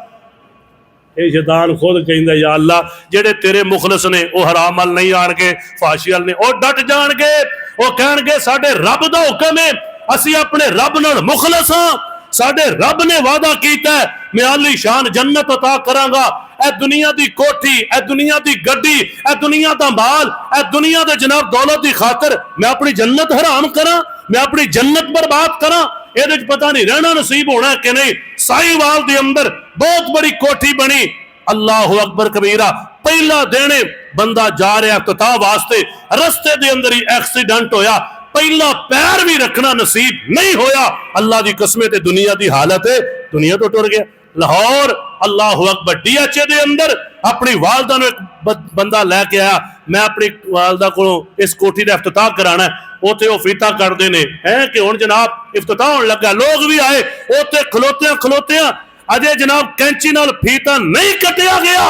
ये शैतान खुद कहंदा या अल्लाह जेड़े तेरे मुखलस ने वो हराम अल नहीं आणगे, फाशी अल नहीं, वो डट जाणगे, वो कह साडे रब दा हुक्म है, असी अपने रब नाल मुखलस हां, साडे रब ने वादा कीता है मैं आली शान जन्नत अता करांगा। ए दुनिया दी कोठी, ए दुनिया दी गड्डी, ए दुनिया दा माल, ए दुनिया दे जनाब दौलत दी खातर मैं अपनी जन्नत हराम करा, मैं अपनी जन्नत बर्बाद करा? ये पता नहीं रहना नसीब होना कि नहीं। साहिवाल के अंदर बहुत बड़ी कोठी बनी, अल्लाह अकबर कबीरा। पहला दिन बंदा जा रहा इफ्तिताह वास्ते, रस्ते के अंदर ही एक्सीडेंट होया, पहला पैर भी रखना नसीब नहीं होया। अल्लाह की कसमें ते दुनिया की हालत है, दुनिया तो टुर गया। लाहौर अल्लाह अकबर DHA के अंदर अपनी वालदा ने एक बंदा लैके आया, मैं अपनी वालदा को इस कोठी का इफ्तिताह कराना है। उत्थे वो फीता करते हैं कि हुण जनाब इफ्तिताह होने लगा, लोग भी आए, उत्थे खलोतियां खलोतियां अजे जनाब कैंची नाल फीता नहीं कटिया गया,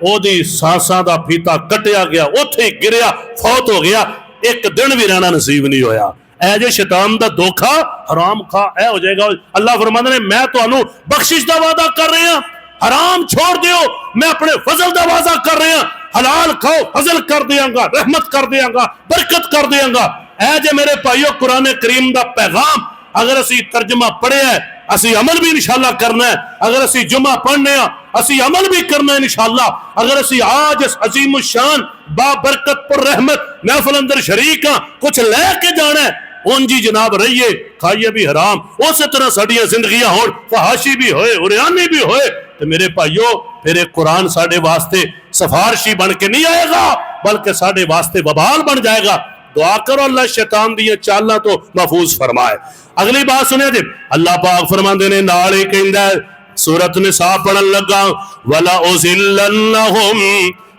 ओदी सांसां दा फीता कटिया गया, उत्थे ही गिरिया, फौत हो गया। एक दिन भी रहना नसीब नहीं होया। ऐ जे शैतान दा धोखा हराम खा ऐ हो जाएगा। अल्लाह फरमांदे ने मैं तुहानू बख्शिश दा वादा कर रहा, हराम छोड़ दियो, मैं अपने फजल दा वादा कर रहा, हलाल खाओ फजल कर दियांगा, रहमत कर दियांगा, बरकत कर दियांगा। ऐ जे मेरे भाइयों कुरान करीम दा पैगाम अगर असी तर्जमा पढ़िया है, असी अमल भी इंशाअल्लाह करना है। अगर असी जुमा पढ़ने असी अमल भी करना है इंशाअल्लाह। अगर असी आज इस अजीम शान बाबरकत पर रहमत महफिल अंदर शरीक हाँ, कुछ लैके जाना है, उन जी जनाब रहिए, खाइए भी हराम, उस तरह साडियां जिंदगियां होण, फहाशी भी होए, उरियानी भी होए। तो मेरे भाइयों फिर एक कुरान साडे वास्ते सफारशी बन के नहीं आएगा, बल्कि साडे वास्ते वबाल बन जाएगा। दुआ करो अल्लाह शैतान दी चालां तो महफूज फरमाए। अगली बात सुनिए जी, अल्लाह पाक फरमांदे ने नाल ही कहंदा है, सूरत निसा पढ़न लगा, वला उज़िल्लन्नहुम,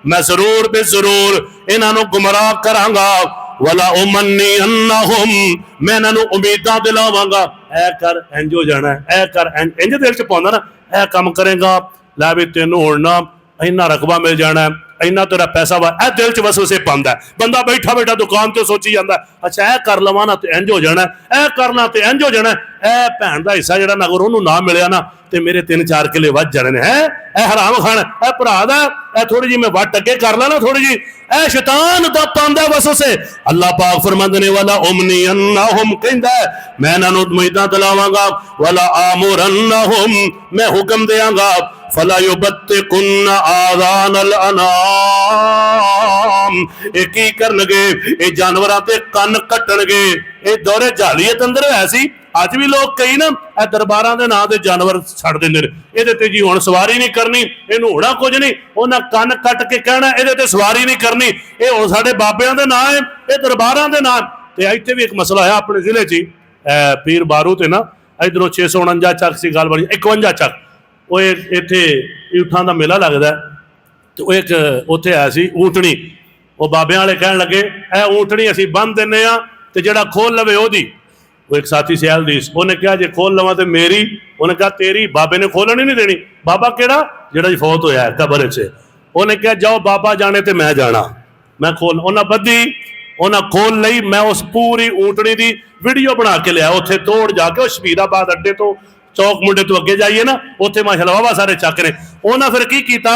मैं जरूर बे जरूर इन्हां नूं गुमराह करांगा, वला उमन्नियन्नहुम, मैं इन्हां नूं उम्मीदां दिलावांगा। ऐ कर इंज हो जाना है, ऐ कर इंज दिल च पाउंदा ना, ऐ काम करेगा लै भी तैनूं हुण ना इन्ना रकबा मिल जाना है, इन्ना तेरा पैसा वा, ऐ दिल च वसवसे पांदा है। बंदा बैठा बैठा दुकान ते सोची जांदा अच्छा ऐ कर लवां ना ते इंज हो जाना है, ऐ करना ते इंज हो जाना है, ऐ भैन दा हिस्सा जिहड़ा अगर उहनूं ना मिलिया ना ते मेरे 3-4 किले वध जाने ने, है ऐ हराम खाना, ऐ भरा दा, ऐ थोड़ी जी मैं वट अगे कर ला ना थोड़ी जी, ऐ शैतान दा पांदा वसवसे। अल्लाह पाक फरमांदे ने वला उमनियन्नहुम, कहंदा है मैं इन्हां नूं उम्मीदां दिलावांगा, वला आमुरन्नहुम, मैं हुक्म देवांगा, फला युबत्तिकुन्न आज़ानल अनाम, ये की करनगे, ये जानवरां ते कन कट्टणगे। ये दौरे जालियत अंदर है सी, अज भी लोग कई ना ए दरबारां दे नां ते जानवर छड्ड दिंदे ने, इहदे ते जी हुण सवारी नहीं करनी, इहनूं होना कुछ नहीं, उन्हां कन कट के कहना इहदे ते सवारी नहीं करनी, ये हुण साडे बाबियां दे नां है, ये दरबारां दे नां। ते इत्थे भी एक मसला है अपने जिले च, पीर बारू ते ना इधरों 649 ਚੱਕ सी गल बनी 51 ਚੱਕ, वो इत्थे ऊठां दा मेला लगदा, ते वो एक उत्थे है सी ऊंटनी, वो बाबियां वाले कहण लगे ए ऊंटनी असीं बंन दिंदे आ ते जिहड़ा खोल लवे ओदी। वो एक साथी सियाल दी, उन्हें कहा जे खोल लवां ते मेरी, उन्हें कहा तेरी, बाबे ने खोलण ही नहीं देनी। बाबा केड़ा? जिहड़ा फौत होया है कबर च। उन्हें कहा जाओ बाबा जाने ते मैं जाना, मैं खोल, उन्हें बद्धी, उन्हें खोल लई। मैं उस पूरी ऊंटनी की वीडियो बना के लिया, उत्थे तोड़ जाके उस शबीराबाद अड्डे तो चौक मुंडे तो अगे जाइए ना, उत्थे माशाअल्लाह वावा सारे चक ने। उन्हें फिर की कीता,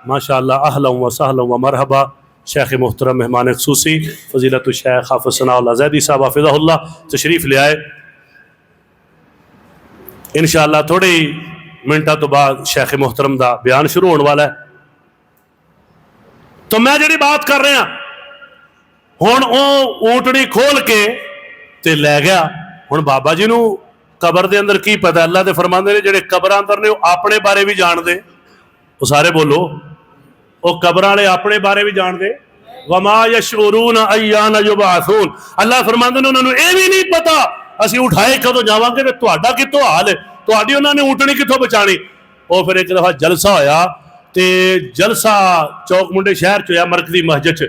माशाअल्लाह अहलन व सहलन व मरहबा, शेख मुहतरम मेहमान खसूसी फजीलत शेख हाफिज़ सनाउल्लाह ज़ैदी साहब हाफिज़हुल्लाह तशरीफ ले आए। इंशाअल्लाह थोड़े ही मिनटा तो बाद शेख मुहतरम का बयान शुरू होने वाला है। तो मैं जी बात कर रहा हुण वो ऊंटनी खोल के ते लै गया। हुण बाबा जी नूं कबर दे अंदर की पता, अल्लाह दे फरमांदे ने जिहड़े कबरां अंदर ने अपने बारे भी जानदे, वो सारे बोलो, वो कबर वाले अपने बारे भी जानते। वमा यशउरून अय्यान युबअसून, अल्लाह फरमांदे ने उन्होंने ये भी नहीं पता असीं उठाए कदों जावांगे, ते तुहाडा कित्थों हाल है, तुहाडी उन्होंने ऊंटनी कित्थों बचानी। वो फिर एक दफा जलसा होया, ते जलसा चौक मुंडे शहर च होया, मरकजी मस्जिद च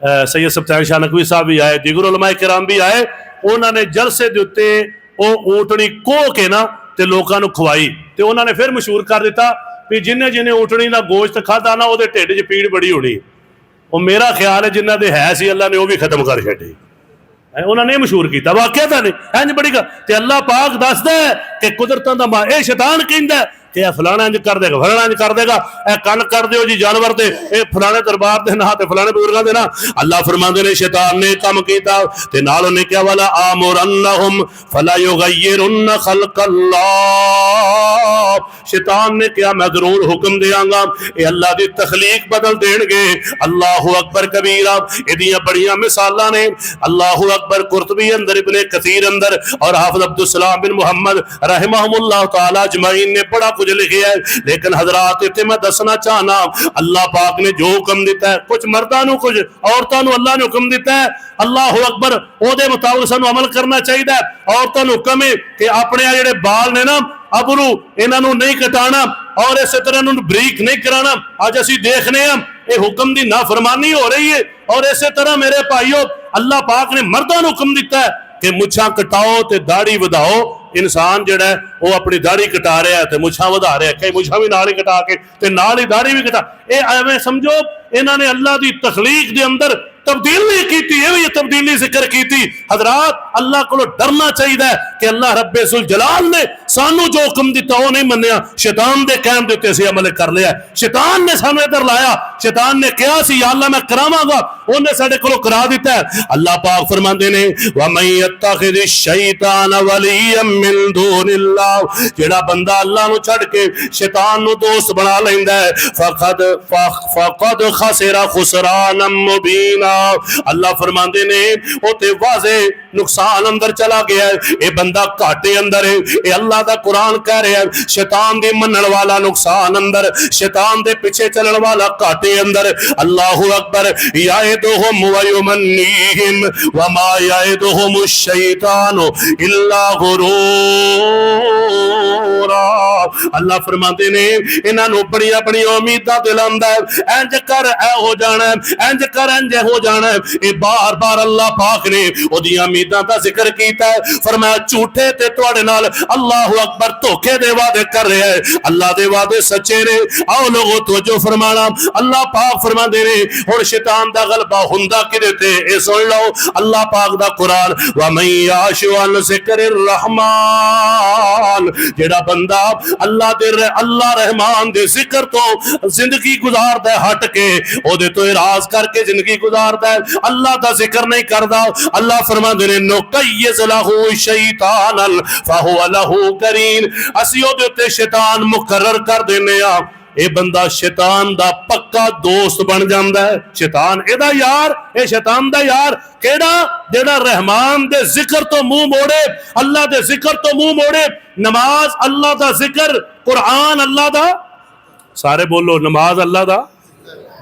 सैयद सुल्तान शाह नकवी साहब भी आए, दीगर उलमाए किराम भी आए। उन्होंने जलसे दे उत्ते वो ऊंटनी कोह के ना ते लोकां नूं खवाई, ते उन्होंने फिर मशहूर कर दिता भी जिन्हें जिन्हें ऊंटनी का गोश्त खाधा ना वो ढिड च पीड़ बड़ी होनी। वो मेरा ख्याल है जिन्हों के है सी अल्लाह ने वह भी खत्म कर छड्डी, उन्होंने मशहूर किया वाकया था नहीं इंज बड़ी गल। ते अल्लाह पाक दसदा है कि कुदरतां दा मां, ये शैतान कहंदा है कि फलाना इंज कर देगा, फलाना इंज कर देगा, ए कन कर दिओ जी जानवर दे, ए फलाने दरबार दे ना ते फलाने बुजुर्गां दे ना। अल्लाह फरमांदे ने शैतान ने काम कीता ते नाल उहने क्या वाला आमुरन्नहुम फला युगय्यिरुन्न खल्कल्लाह। शैतान ने क्या मैं जरूर हुक्म देंगा ये अल्लाह की तखलीक बदल देंगे। अल्लाहु अकबर कबीरा, इहदियां बड़ियां मिसालां ने। अल्लाहु अकबर कुरतुबी अंदर, इब्ने कसीर अंदर और हाफिज अब्दुल सलाम बिन मुहम्मद रहमहुल्लाह तआला अजमाइन ने बड़ा कुछ लिखा है। लेकिन हजरात इत्थे मैं दसना चाहना, अल्लाह पाक ने जो हुक्म दिता है, कुछ मर्दां नूं कुछ औरतां नूं अल्लाह ने हुक्म दिता है, अल्लाहु अकबर ओहदे मुताबिक सानूं अमल करना चाहिए। औरतां नूं हुक्म है कि अपने जिहड़े बाल ने ना अबरू इन्हां नूं नहीं कटाना और इस तरह इन्हां बरीक नहीं कराना। अज असीं देखने ये हुक्म की नाफरमानी हो रही है। और इस तरह मेरे भाईओ अल्लाह पाक ने मर्दां नूं हुक्म दिता है कि मुछां कटाओ ते दाढ़ी वधाओ। इंसान जिहड़ा है वो अपनी दाढ़ी कटा रहा है तो मुछां वधा रहा है, कई मुछां भी नाल ही कटा के ते नाल ही दाढ़ी भी कटा। ये एवें समझो इन्हां ने अल्लाह की तखलीक दे अंदर तब्दीली की, ये तब्दीली जिक्र की। हजरात अल्लाह को डरना चाहिए कि अल्लाह रब्बे सुल जलाल ने सानू जो हुक्म दिता वो नहीं मन्निया, शैतान दे कहण दे उत्ते असीं अमल कर लिया। शैतान ने सानू इधर लाया, शैतान ने कहा सी या अल्लाह मैं करावांगा, उन्हें साडे कोलों करा दिता है। अल्लाह पाक फरमांदे ने व मन यत्तखिज़ शैतान वलिय्यन मिन दूनिल्लाह, जेड़ा बंदा अल्लाह नू छड़ के शैतान नू दोस्त बना लैंदा है फकद खसिरा खुसरानम मुबीना। अल्लाह फरमांदे ने ओते वाज़े नुकसान अंदर चला गया है, ये बंदा घाटे अंदर है। ये अल्लाह दा कुरान कह रहा है शैतान दे मनण वाला नुकसान अंदर, शैतान दे पीछे चलण वाला घाटे अंदर। अल्लाहु अकबर याइदुहुम व युमन्नीहिम व मा याइदुहुम शैतानु इल्ला गुरूरा। अल्लाह फरमाते ने इन्हां नूं बड़ियां बड़ियां उम्मीदां दिलांदा है, इंज कर ऐ हो जाना है, इंज कर इंज हो जाना है। ये बार बार अल्लाह पाक ने ओदियां उम्मीदां दा जिक्र कीता है। फरमाया झूठे ते तुहाडे नाल अल्लाहु अकबर धोखे दे वादे कर रहा है, अल्लाह दे वादे सच्चे ने। आओ लोगो तवज्जो फरमाना, अल्लाह पाक फरमांदे ने हुण शैतान दा गलबा हुंदा किदे ते ए सुन लो अल्लाह पाक दा कुरान व मन याशु अन ज़िक्रिर रहमान, जेड़ा बंदा अल्लाह रहमान दे जिक्र तो जिंदगी गुजारदा है हट के ओदे तो इराज करके जिंदगी गुजारदा है, अल्लाह दा जिक्र नहीं करदा। अल्लाह फरमांदे ने नुक़य्यिज़ लहू शैतानन फहुव लहू करीन, असीं ओदे उत्ते शैतान मुकर्रर कर देने आ, ये बंदा शैतान दा पक्का दोस्त बन जाता है। शैतान एदा यार, ये शैतान दा यार केड़ा जेड़ा रहमान दे जिक्र तो मुंह मोड़े, अल्लाह दे जिक्र तो मुंह मोड़े। नमाज अल्लाह दा जिक्र, कुरान अल्लाह दा, सारे बोलो नमाज अल्लाह दा।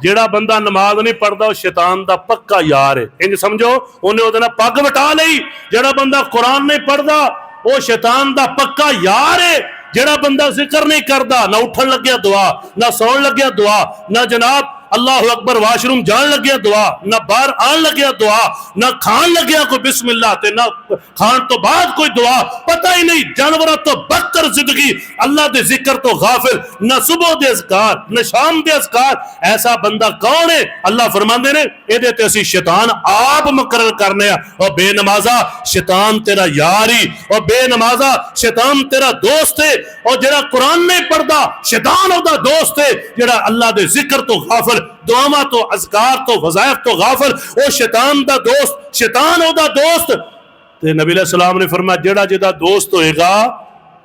जेड़ा बंदा नमाज नहीं पढ़ता वो शैतान दा पक्का यार है, इंज समझो उन्हें उहदे नाल पग वटा लई। जेड़ा बंदा कुरान नहीं पढ़ता वो शैतान दा पक्का यार है। जेड़ा बंदा जिक्र नहीं करता, ना उठन लग्या दुआ, ना सौन लग्या दुआ, ना जनाब अल्लाह अकबर वाशरूम जान लग्या दुआ, ना बाहर आन लग्या दुआ, ना खान लग्या कोई बिस्मिल्लाह ते ना खान तो बाद कोई दुआ, पता ही नहीं। जानवरों तो बदतर जिंदगी, अल्लाह दे जिक्र तो गाफिल, ना सुबह दे अज़कार ना शाम दे अज़कार। ऐसा बंदा कौन है? अल्लाह फरमांदे ने इहदे ते असीं शैतान आप मुकर्रर करने आ। और बेनमाजा शैतान तेरा यार ही, और बेनमाजा शैतान तेरा दोस्त है। और जेड़ा कुरान नहीं पढ़ता शैतान ओहदा दोस्त है। जेड़ा अल्लाह दे जिक्र तो गाफिल, दुआवां तो अज़कार तो वज़ाइफ तो गाफिल, वो शैतान दा दोस्त, शैतान ओहदा दोस्त। ते नबी अलैहि सलाम ने फरमाया जेड़ा जिहदा दोस्त होएगा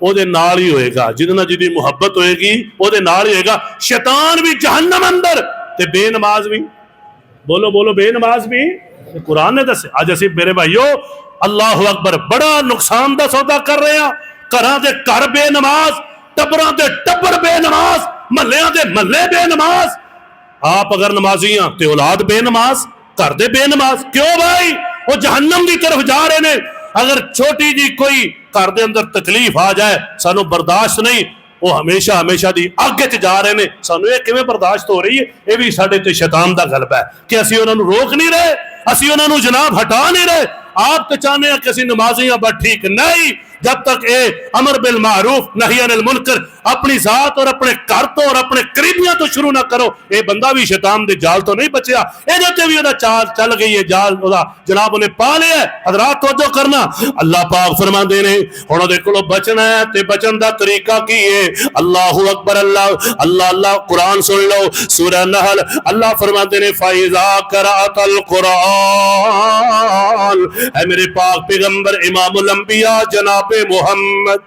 ओहदे नाल ही होएगा, जिहदे नाल जिहदी मुहब्बत होएगी ओहदे नाल ही होएगा। शैतान भी जहन्नम अंदर ते बेनमाज भी, बोलो बोलो बेनमाज भी कुरान ने दसे। अज असीं मेरे भाईओ अल्लाह अकबर बड़ा नुकसान दा सौदा कर रहे हैं। घरां दे घर बेनमाज, टब्बरां दे टब्बर बेनमाज, महल्लियां दे महल्ले बेनमाज। आप अगर नमाजी हैं तो औलाद बेनमाज, घर दे बेनमाज। क्यों भाई? वो जहन्नम की तरफ जा रहे हैं। अगर छोटी जी कोई घर दे अंदर तकलीफ आ जाए सानू बर्दाश्त नहीं, वो हमेशा हमेशा दी अग च जा रहे हैं। सानू ये किवें बर्दाश्त हो रही है? ये भी साडे ते शैतान दा गलबा है कि असीं उन्हां नूं रोक नहीं रहे, असीं उन्हां नूं जनाब हटा नहीं रहे। आप तो चाहते हैं कि असीं नमाजी हां, बस ठीक नहीं। जब तक ये अमर बिल मारूफ नही अनिल मुनकर अपनी जात और अपने घर तो और अपने करीबियां तो शुरू ना करो। ये बंदा भी शैतान के जाल तो नहीं बचया, ये भी चाल चल गई है, जाल जनाब उन्हें पा लिया। हजरात तवज्जो करना, अल्लाह पाक फरमाते ने हुण उहदे कोलों बचना है ते बचन दा तरीका की है। अल्लाहु अकबर, अल्लाह अल्लाह अल्लाह। कुरान सुन लो, सूरह नहल, अल्लाह फरमाते ने फाइजा करातल कुरान, ऐ मेरे पाक पैगंबर इमामुल अंबिया जनाबे मुहम्मद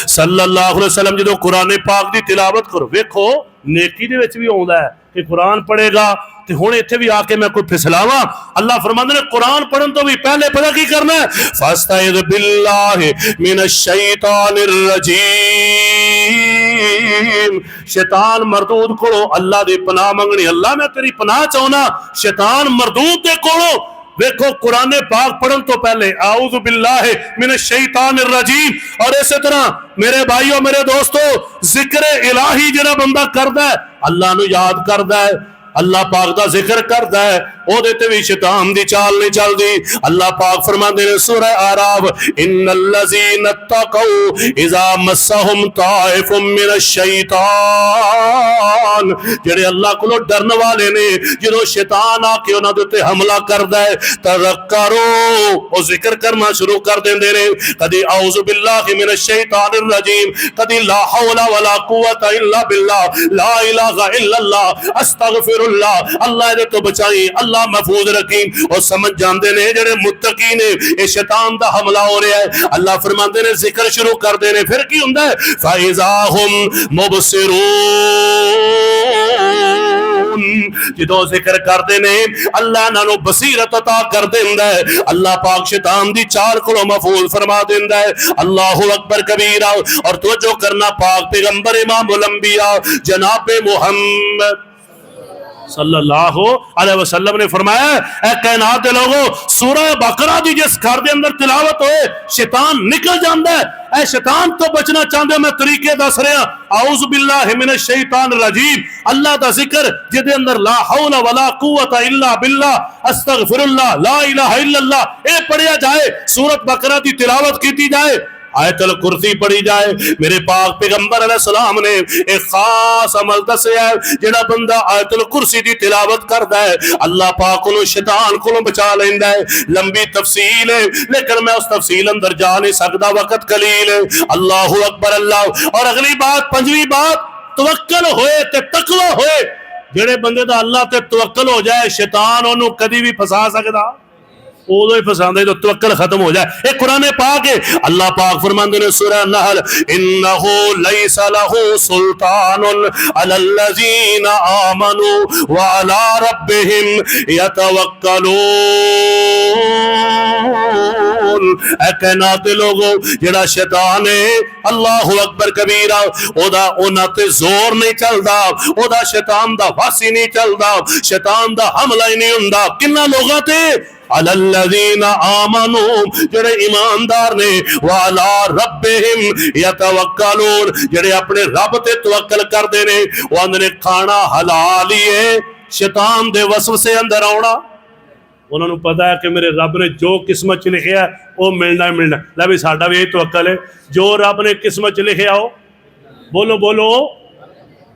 सल्लल्लाहु अलैहि वसल्लम जो कुरान पाक की तिलावत करो, वेखो नेकी दे विच भी आउंदा है कि कुरान पढ़ेगा ते हुण इत्थे भी आके मैं कोई फिसलावा। अल्लाह फरमांदे ने कुरान पढ़न तो भी पहले पता की करना है, फस्तइज़ बिल्लाहि मिनश शैतानिर रजीम। शैतान मरदूद कोलों अल्लाह दी पनाह मंगनी, अल्लाह मैं तेरी पनाह चाहना शैतान मरदूद दे कोलों। देखो कुरान पाक पढ़न तो पहले आऊज़ु बिल्लाहि मिनश शैतानिर रजीम। और इसी तरह मेरे भाइयों मेरे दोस्तों, जिक्र इलाही जिहड़ा बंदा करदा है, अल्लाह नू याद करदा है, अल्लाह पाक दा जिक्र करदा है, ओदे ते भी शैतान दी चाल नहीं चलदी। अल्लाह पाक फरमांदे ने सूरह आराफ, इन्नल लज़ीना तक़ौ इज़ा मस्सहुम ताइफुम मिनश शैतान। जेड़े अल्लाह कोलों डरन वाले ने, जदों शैतान आके उन्हां दे उत्ते हमला करदा है, तज़क्करो ओ जिक्र करना शुरू कर देंदे ने। कदी औज़ु बिल्लाहि मिनश शैतानिर रजीम, कदी ला हौला वला कुव्वता इल्ला बिल्लाह, ला इलाहा इल्लल्लाह, अस्तगफिरुल्लाह, अल्लाह दे तो बचाई, अल्लाह महफूज रखी। और समझ जाते ने जेडे मुत्तकी ने ये शैतान दा हमला हो रहा है। अल्लाह फरमाते ने जिक्र शुरू कर देने, फिर की हुंदा है, फाइज़ाहुम मुबसिरून। जो जिक्र करते ने अल्लाह इन्हां बसीरत अता कर देंदा है। अल्लाह पाक शैतान दी चाल कोलों महफूज फरमा देंदा है। अल्लाहु अकबर कबीरा। और तवज्जो करना, पाक पैगंबर इमामुल अंबिया जनाबे मुहम्मद सल्लल्लाहु अलैहि वसल्लम ने फरमाया, ऐ कायनात दे लोगों, सूरह बकरा दी जिस घर दे अंदर तिलावत होए शैतान निकल जाता है। ऐ शैतान तो बचना चाहते मैं तरीके दस रहा। औज़ु बिल्लाहि मिनश शैतानिर रजीम, अल्लाह दा जिक्र जिदे अंदर ला हौला वला कुव्वता इल्ला बिल्लाह, अस्तगफिरुल्लाह, ला इलाहा इल्लल्लाह ए पढ़िया जाए, सूरत बकरा दी तिलावत की जाए, आयतल कुर्सी पढ़ी जाए। मेरे पाक पैगंबर अलैहिस्सलाम ने एक खास अमल दस्या है, जेड़ा बंदा आयतल कुर्सी की तिलावत करता है अल्लाह पाक उन्हें शैतान को बचा लेंदा है। लंबी तफसील है लेकिन मैं उस तफसील अंदर जा नहीं सकता, वक्त कलील है। अल्लाहु अकबर अल्लाह। और अगली बात, पंजवी बात, तवक्कल होए ते तकवा होए। जेड़े बंदे दा अल्लाह ते तवक्कल हो जाए, शैतान उन्हें कभी भी फसा सकता, उदो ही फसांदे जो तवक्कल खत्म हो जाए। एक कुरान पाक है, अल्लाह पाक फरमाते ने सूरह नहल, इन्नहु लैसा लहु सुल्तानुन अलल लज़ीना आमनु व अला रब्बिहिम यतवक्कलून। ऐ कायनात दे लोगो, जेड़ा शैतान है, अल्लाहु अकबर कबीरा, ओदा उन्हां ते जोर नहीं चलदा, ओदा शैतान दा वासी नहीं चलदा, शैतान दा हमला ही नहीं हुंदा। किन्ना लोगां ते अलल्लज़ीना आमनू, जेड़े ईमानदार ने, वाला रब्बिहिम यतवक्कलून, जेड़े अपने रब ते तवक्कल करदे ने। वो आंदे खाना हलाल ही है, शैतान दे वसवसे अंदर आउणा उन्होंने पता है कि मेरे रब ने जो किस्मत च लिखिया वो मिलना ही मिलना। लै भी साडा भी यही तवक्कल है, जो रब ने किस्मत च लिखिया हो, बोलो बोलो,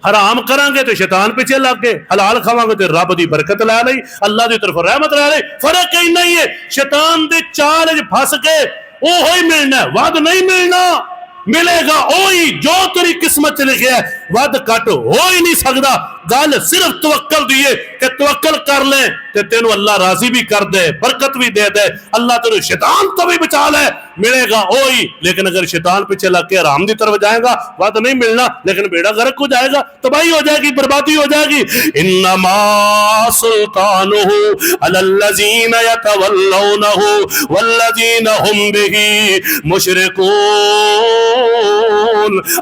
हराम करांगे तो शैतान पीछे लग गए, हलाल खावांगे तो रब की बरकत लै लई, अल्लाह की तरफ रहमत लै लई। फर्क इन्ना ही है, शैतान दे चाल च फस के ओहो ही मिलना, वध नहीं मिलना। मिलेगा ओही जो तेरी किस्मत च लिखिया, वध घट हो ही नहीं सकता। गल सिर्फ तवक्कल दी है कि तवक्कल कर ले ते तेनू अल्लाह राजी भी कर दे, बरकत भी दे दे, अल्लाह तेनू शैतान तो भी बचा ले, मिलेगा ओही। लेकिन अगर शैतान पीछे लग के हराम की तरफ जाएगा, वध नहीं मिलना, लेकिन बेड़ा गर्क हो जाएगा, तबाही हो जाएगी, बर्बादी हो जाएगी। इन्नमा सुल्तानुहु अलल्लज़ीना यतवल्लौनहु वल्लज़ीना हुम बिही मुशरिकून।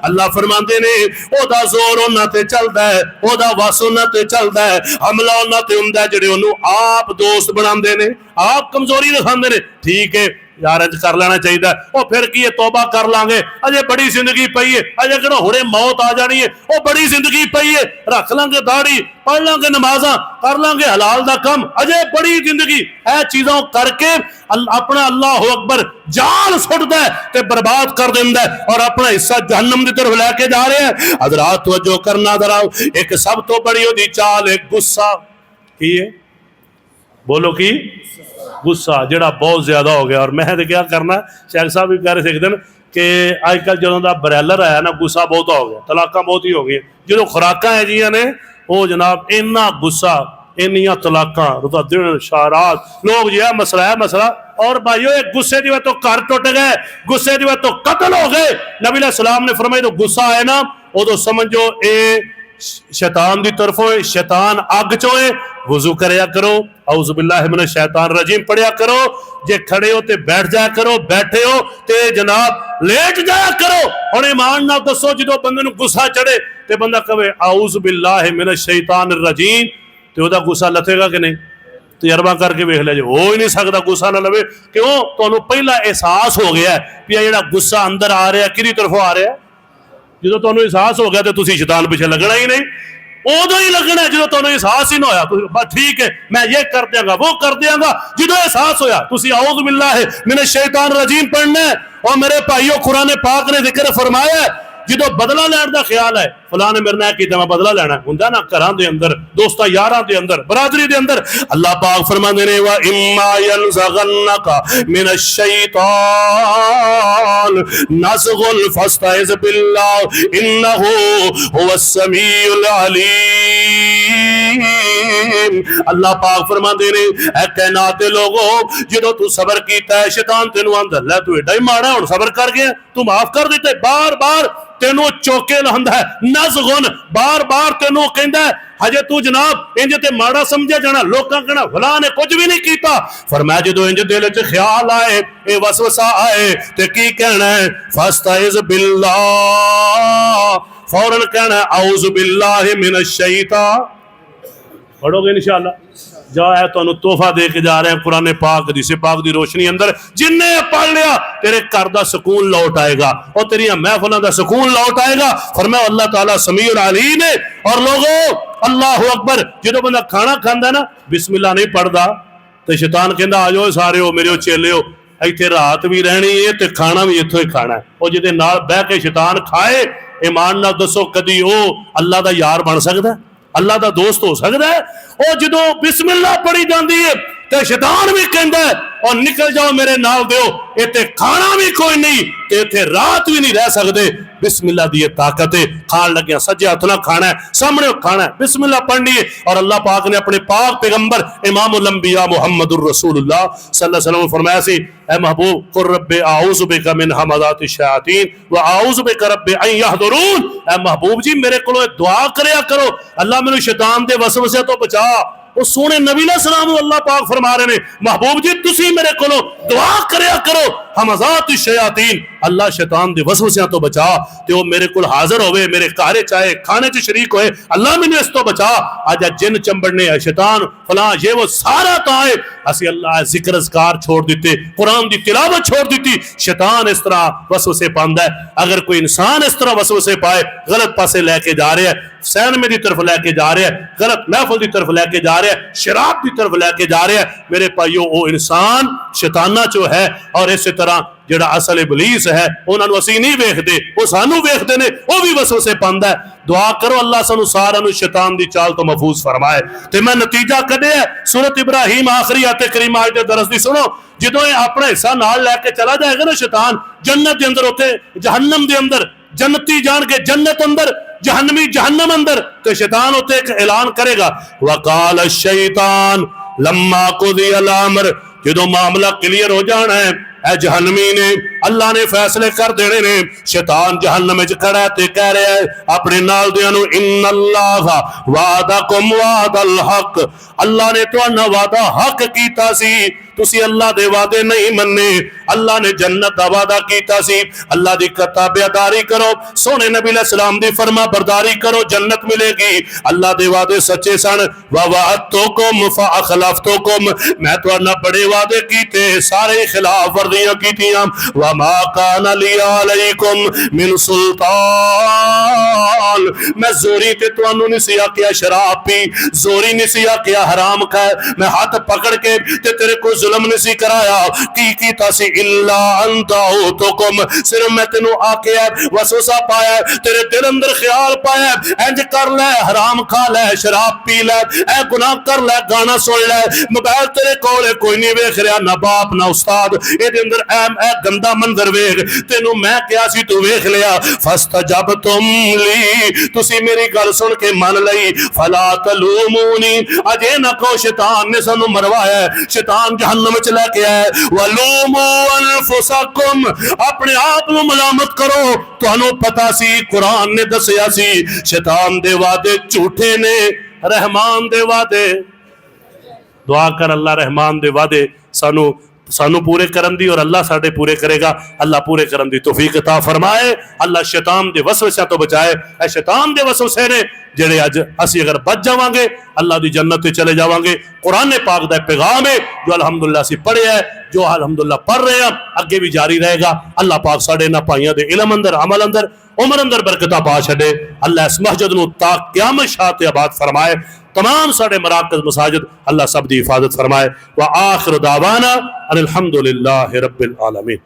अल्लाह फरमाते ने ओदा जोर उन्हां ते चलदा है, ओदा वस उन्हां ते चलदा है, हमला उन्हां ते हुंदा है जेड़े ओनू आप दोस्त बनांदे ने, आप कमजोरी दिखांदे ने। ठीक है, यार इंज कर लेना चाहिए, वो फिर की है तौबा कर लांगे, अजे बड़ी जिंदगी पई है, अजे कि हुणे मौत आ जानी है, वो बड़ी जिंदगी पई है, रख लांगे दाढ़ी, पढ़ लांगे नमाजा, कर लांगे हलाल दा कम, अजे बड़ी जिंदगी है। चीजों करके अपना अल्लाह अकबर जाल सुटदा है ते बर्बाद कर देंदा है और अपना हिस्सा जहन्नम की तरफ लेके जा रहे हैं। हजरात तवज्जो करना जरा, एक सब तो बड़ी ओदी चाल है गुस्सा। की है बोलो की? गुस्सा जिहड़ा बहुत ज्यादा हो गया। और मैं तो क्या करना, शेख साहब भी कह रहे थे एक दिन कि अजकल जो ब्रैलर आया ना, गुस्सा बहुत हो गया, तलाक बहुत ही हो गई। जो खुराक है जी ने वो जनाब इन्ना गुस्सा, इन्नियां तलाक रुता दिन शारात लोग जो है मसला है मसला। और भाइयों एक गुस्से की वजह तो घर टुट गए, गुस्से की वजह तो कत्ल हो गए। नबी सलाम ने फरमाया तो गुस्सा है ना उदो समझो ए शैतान की तरफों, शैतान अग चो है। वजू करया करो, औज़ु बिल्लाहि मिनश शैतान रजीम पढ़िया करो, जे खड़े हो ते बैठ जाया करो, बैठे हो ते जनाब लेट जाया करो। हुण ईमान नाल दसो जो बंदे नूं गुस्सा चढ़े ते बंदा कहे औज़ु बिल्लाहि मिनश शैतान रजीम, ते ओदा गुस्सा लथेगा कि नहीं? तजर्बा करके वेख लिया, हो ही नहीं सकता गुस्सा ना लवे। क्यों? तुहानूं पहला एहसास हो गया भी जिहड़ा गुस्सा अंदर आ रहा किहदी तरफों आ रहा। जो तुहानूं एहसास हो गया तो तुसीं शैतान पिछे लगना ही नहीं, उदों ही लगना जो तुहानूं एहसास ही ना होया। बस ठीक है मैं ये कर दियांगा वो कर दियांगा, जो एहसास होया तुसीं औज़ु बिल्लाहि मिनश शैतान रजीम पढ़ना है। और मेरे भाइयों कुरान पाक ने जिक्र फरमाया जो बदला लैण का ख्याल है, फलां ने मेरे नाल कीता मैं बदला लैना हुंदा ना, घरां दे अंदर दोस्तां यारां दे अंदर बरादरी दे अंदर अल्लाह पाक फरमांदे ने वा इम्मा यनज़गन्नका मिनश शैतान नज़गुन फस्तइज़ बिल्लाह इन्नहु हुवस समीउल अलीम। अल्लाह पाक फरमांदे ने ऐ कायनात दे लोगो जो तू सबर कीता है शैतान तेनू आंदा लै तू एडा ही माड़ा हुण सबर कर गया, तू माफ कर दिते, बार बार तेनों चौके लांदा है। नज़गुन बार बार तेनों कहंदा है हजे तू जनाब इंज ते माड़ा समझे जाना, लोकां कहना फलां ने कुछ भी नहीं कीता। फरमाया जो इंज दिल च ख्याल आए ए वसवसा आए ते की कहना है फस्तइज़ बिल्लाह, फौरन कहना है औज़ु बिल्लाहि मिनश शैतान। पढ़ोगे इंशाअल्लाह। जा है तुहानूं तोहफा दे के जा रहे हैं कुरान पाक हदीस पाक की रोशनी अंदर, जिन्हें पढ़ लिया तेरे घर का सुकून लौट आएगा और तेरिया महफिलों का सुकून लौट आएगा। फरमाया अल्लाह ताला समीउल अलीम है। और लोगों अल्लाह अकबर, जो बंदा खाना खाता ना बिस्मिल्लाह नहीं पढ़ता तो शैतान कहता आ जाओ सारे हो मेरे चेले हो, इत्थे रात भी रहनी है तो खाना भी इत्थों ही खाना है। और जिहदे नाल बह के शैतान खाए, ईमान नाल दसो कदी वो अल्लाह का यार बन सकता है, अल्लाह का दोस्त हो सकता है? और जो बिस्मिल्लाह पढ़ी जाती है तो शैतान भी कहता है और निकल जाओ मेरे नाल दियो, इत्थे खाना भी कोई नहीं ते इत्थे रात भी नहीं रह सकते। बिस्मिल्लाह दी ताकत है, खान लगे सज्जे हथ ना खाना है, सामने खाना है, बिस्मिल्लाह पढ़नी है। और अल्लाह पाक ने अपने पाक पैगंबर इमामुल अंबिया मुहम्मदुर रसूलुल्लाह सल्लल्लाहु अलैहि वसल्लम फरमाया सी ऐ महबूब कुर रब्बे आऊज़ु बिका मिन हमाज़ातिश शयातीन व आऊज़ु बिका रब्बे अन यहदुरून। ऐ महबूब जी मेरे कोलों दुआ करया करो, अल्लाह मैनू शैतान दे वसवसे तो बचा। वो सोने नबी सलाम अल्लाह पाक फरमा रहे ने महबूब जी तुसी मेरे कोलों दुआ करया करो हमाज़ातिश शयातीन, अल्लाह शैतान दे वसवसियां तो बचा ते वो मेरे कोल हाजिर होवे, मेरे घर चाहे खाने च शरीक होए, अल्लाह मैनू इस तो बचा। आज जिन चंबड़ने है शैतान फलां ये वो सारा तो है असी अल्लाह जिक्र अज़कार छोड़ दिते, कुरान की तिलावत छोड़ दी। शैतान इस तरह वसवसे पांदा है। अगर कोई इंसान इस तरह वसवसे पाए गलत पासे लेके जा रहा है, सैनमे की तरफ लेके जा रहा है, गलत महफिल की तरफ लेके जा रहा है, शराब की तरफ लेके जा रहा है, मेरे भाइयों वो इंसान शैताना चो है। और इस तरह जिहड़ा असल इबलीस है उन्होंने असीं नहीं वेखदे, वो सानू वेखदे ने, वो भी वसवसे पांदा है। दुआ करो अल्लाह सानू सारा शैतान की चाल तो महफूज फरमाए। ते मैं नतीजा कढ़िया सूरत इब्राहिम आखिरी आयत करीमा दे दरस दी सुनो, जो अपना हिस्सा नाल लैके चला जाएगा ना शैतान जन्नत के अंदर, उते जहन्नम के अंदर जन्नती जान के जन्नत अंदर जहन्नमी जहन्नम अंदर, तो शैतान उते एक ऐलान करेगा वकाल शैतान लम्मा कुदियल अम्र, जो मामला क्लियर हो जाना है ए जहन्नमी ने अल्लाह ने फैसले कर देने ने, शैतान जहन्नम में खड़ा है ते कह रहा है अपने नाल दियां नूं इन्नल्लाह वादकुम वादल हक, अल्लाह ने तुहाडा वादा हक कीता सी, तुसी अल्लाह दे वादे नहीं मन्ने। अल्लाह ने जन्नत दा वादा कीता सी, अल्लाह दी ताबेदारी करो, सोने नबी सलाम दी फरमा बरदारी करो, जन्नत मिलेगी। अल्लाह दे वादे सच्चे सन। व वअदतुकुम फअखलफ्तुकुम, मैं तुहाडे नाल बड़े वादे कीते सारे खिलाफ वादियां कीतियां। वमा काना लिया अलैकुम मिन सुल्तान, मैं जोरी ते तुहानू नहीं सी आख्या शराब पी, जोरी नहीं सी आख्या हराम खा, मैं हाथ पकड़ के ते तेरे को जुल्म नहीं सी कराया। की कीता सी इल्ला अंतहुकुम, सिर्फ मैं तेनू आख्या वसवसा पाया, तेरे दिल अंदर ख्याल पाया इंज कर ले, हराम खा ले, शराब पी ले, ए गुनाह कर ले, गाना सुन ले, मोबाइल तेरे कोल कोई नहीं वेख रहा, ना बाप ना उस्ताद, इहदे अंदर ए गंदा मंजर वेख, तेनू मैं क्या सी तू वेख लिया। फस्तजबतुम ली, तुसी मेरी गल सुन के मन लई, फला तलूमूनी, अजे ना को शैतान ने सानू मरवाया, शैतान जहन्नम च लेके आया। वलूमू अनफुसकुम, अपने आप नू मलामत करो, तुहानू पता सी कुरान ने दसिया सी शैतान दे वादे झूठे ने, रहमान दे वादे। दुआ कर अल्लाह रहमान दे वादे सानू सानू पूरे करन दी, और अल्लाह साडे पूरे करेगा। अल्लाह पूरे करन दी तौफीक अता फरमाए। अल्लाह शैतान दे वसवसे तो बचाए। ए शैतान दे वसवसे ने जेड़े अज असी अगर बच जावांगे अल्लाह दी जन्नत चले जावांगे। कुरान पाक दा पैगाम है जो अलहमदुलिल्लाह असी पढ़िया है, जो अलहमदुलिल्लाह पढ़ रहे हैं, अगे भी जारी रहेगा। अल्लाह पाक साडे इन्हां भाइयों दे इलम अंदर, अमल अंदर, उम्र अंदर बरकत पा छे। अल्लाह इस मस्जिद नूं ता क़यामत शाह ते आबाद फरमाए। तमाम साडे मराकज़ मसाजिद अल्लाह सब दी हिफाजत फरमाए। व आखिर दावाना अनिल हम्दुलिल्लाहि रब्बिल आलमीन।